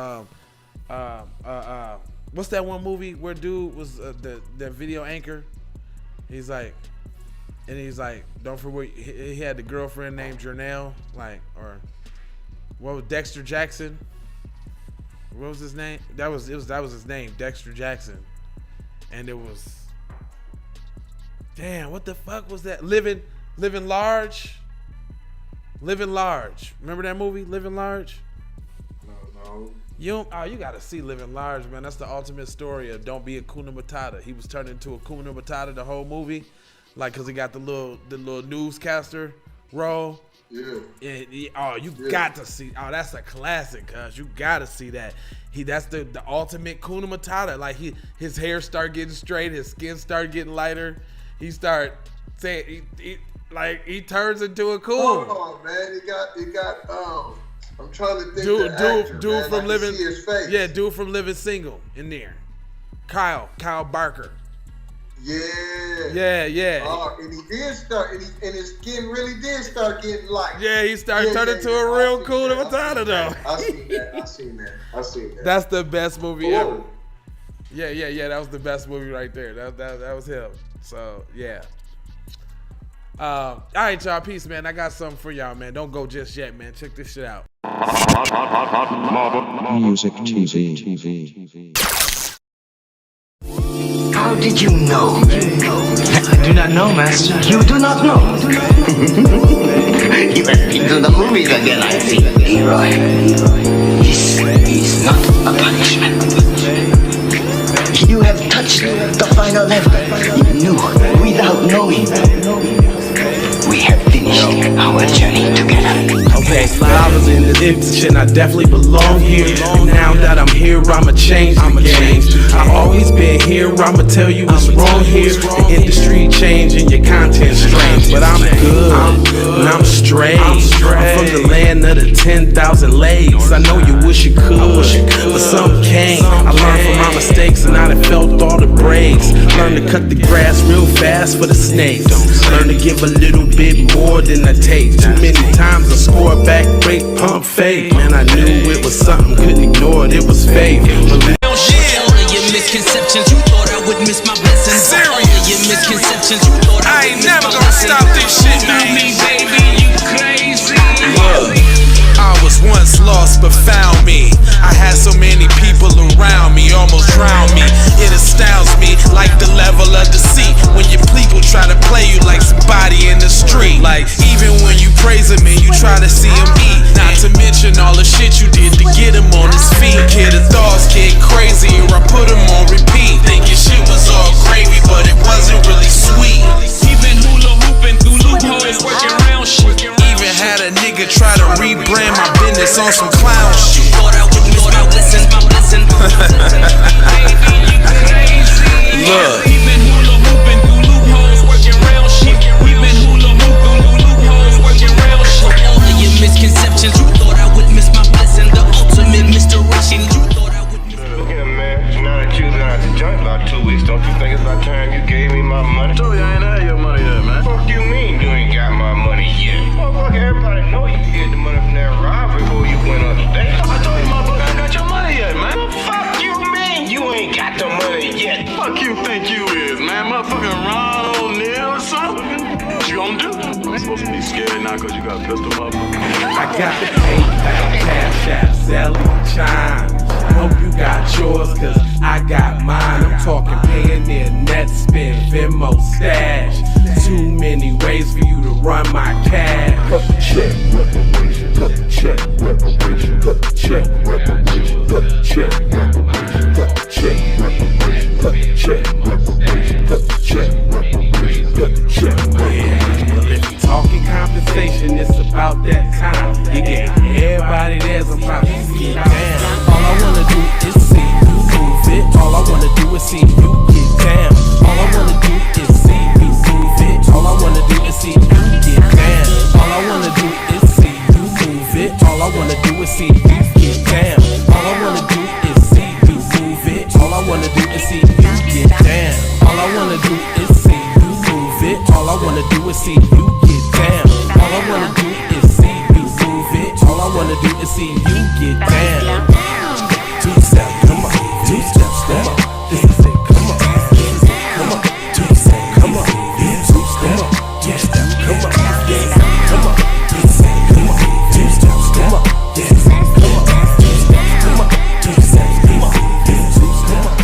what's that one movie where dude was the video anchor? He's like, don't forget, he had the girlfriend named Janelle, like, or what was Dexter Jackson? What was his name? That was his name, Dexter Jackson. And it was, damn, what the fuck was that? Living Large. Remember that movie, Living Large? No. You gotta see Living Large, man. That's the ultimate story of don't be a Kuna Matata. He was turned into a Kuna Matata the whole movie. Like, cause he got the little newscaster role. Yeah. Got to see. Oh, that's a classic, cuz you gotta see that. That's the ultimate Kuna Matata. Like his hair start getting straight, his skin start getting lighter. He start saying he turns into a coon. Hold on, man. He got I'm trying to think. Dude from Living. See his face. Yeah, dude from Living Single in there. Kyle Barker. Yeah. Oh, and he did start, and his skin really did start getting light. Yeah, he started turning to a real cool Matata though. I seen that. That's the best movie ever. Yeah. That was the best movie right there. That was him. So yeah. All right, y'all. Peace, man. I got something for y'all, man. Don't go just yet, man. Check this shit out. Music TV. How did you know? I do not know, Master. You do not know? You have been to the movies again, I see. Leroy, this is not a punishment. You have touched the final level. You knew without knowing. We have finished our journey together. Okay, I was in the Edition, I definitely belong here. And now that I'm here, I'ma change the game. I always been here, I'ma tell you what's wrong here. The industry changing, your content strange. But I'm good, and I'm straight. I'm from the land of the 10,000 legs. I know you wish you could, but some can't. I learned from my mistakes, and I done felt all the breaks. Learn to cut the grass real fast for the snakes. Learn to give a little bit more than I take. Too many times I scored back, break, pump, fake. Man, I knew it was something, couldn't ignore it, it was fake. All of your misconceptions, you thought I would miss my blessings. All of your misconceptions, you thought I ain't never gonna stop this shit, man. Me, baby, you crazy. I was once lost but found me. I had so many people around me, almost drowned me. It astounds me like the level of deceit when your people try to play you like somebody in the street. Like even when you praise him and you try to see him eat. Not to mention all the shit you did to get him on his feet. Kid, the thoughts get crazy or I put him on repeat. Thinking shit was all gravy but it wasn't really sweet. He been hula hooping through loopholes, working around shit. Even had a nigga focus on some clown shit. Thought I would miss my blessing, my blessing. Look. We've been hula hooping through loopholes, working real shit. We've been hula hooping through loopholes, working real shit. All of your misconceptions, you thought I would miss my blessing. The ultimate misdirection, you thought I would miss. Yeah, man. Now that you've been out the joint about 2 weeks, don't you think it's about time you gave me my money? told you I ain't had your money yet, man. Fuck you mean you ain't got my money yet? Motherfucker, everybody know you get the money from that robbery before you went on the date. I told you, motherfucker, I ain't got your money yet, man. Fuck you mean you ain't got the money yet? Fuck you think you is, man? Motherfucking Ron O'Neal or something? What you gonna do? You ain't supposed to be scared now because you got a pistol, motherfucker. I got the PayPal, Cash App, Zelle, Chime. Hope you got yours, cause I got mine. I'm talking Payoneer, Netspend, Venmo, Stash. Too many ways for you to run my cash. Cut the check, reparation. Cut the check, reparation. Cut the check, reparation. Cut the check, reparation. Cut the check, reparation. Cut the check, reparation. Cut the check, reparation. Cut the check, reparation. Well, if you talking compensation, it's about that time. You get everybody there's about to see it down. All I wanna do is see you move it. All I wanna do is see you get down. All I wanna do is see you move it. All I wanna do is see you get down. All I wanna do is see you move it. All I wanna do is see you get down. All I wanna do is see you move it. All I wanna do is see you get down. All I wanna do is see you move it. All I wanna do is see you get down. All I wanna do is see you move it. All I wanna do is see you get down. Two step, come on. Two step, step. This is it, come on. This is it, come on. Two step, come on. Yeah, two step, two step, come on. Yeah, come on. Two step, come on. Two steps, come on. Yeah, come on. Two steps, come on. Two steps, come on. Yeah, two steps, come on.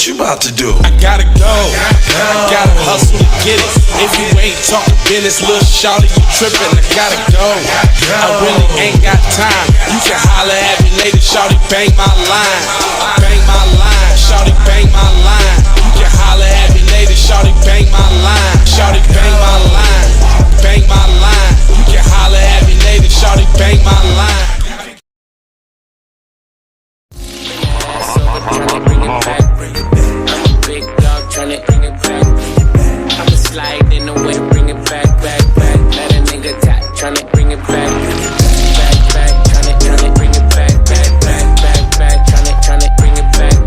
you about to do? I gotta go. I gotta hustle to get it. If you ain't talking business, little shawty, you trippin'. I gotta go. I really ain't got time. You can holler at me later, shawty, bang my line. Bang my line, shawty, bang my line. You can holler at me later, shawty, bang my line. Shawty, bang my line. Bang my line. You can holler at me later, shawty, bang my line. Tryna bring it back. I'm a big dog tryna bring it back. I'ma slide in the way to bring it back. Let a nigga tap tryna bring it back. Tryna bring it back. Tryna bring it back. Tryna bring it back.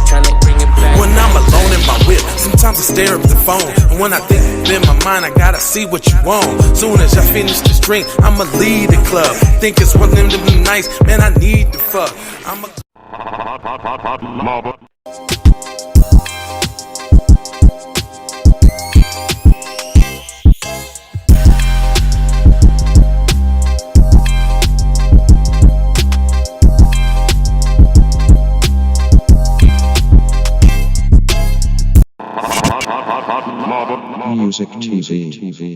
Tryna bring it back. When I'm alone in my whip, sometimes I stare at the phone. And when I think in my mind, I gotta see what you want. Soon as I finish this drink, I'ma leave the club. Think it's one of them to be nice, man, I need to fuck. I'm a Music TV.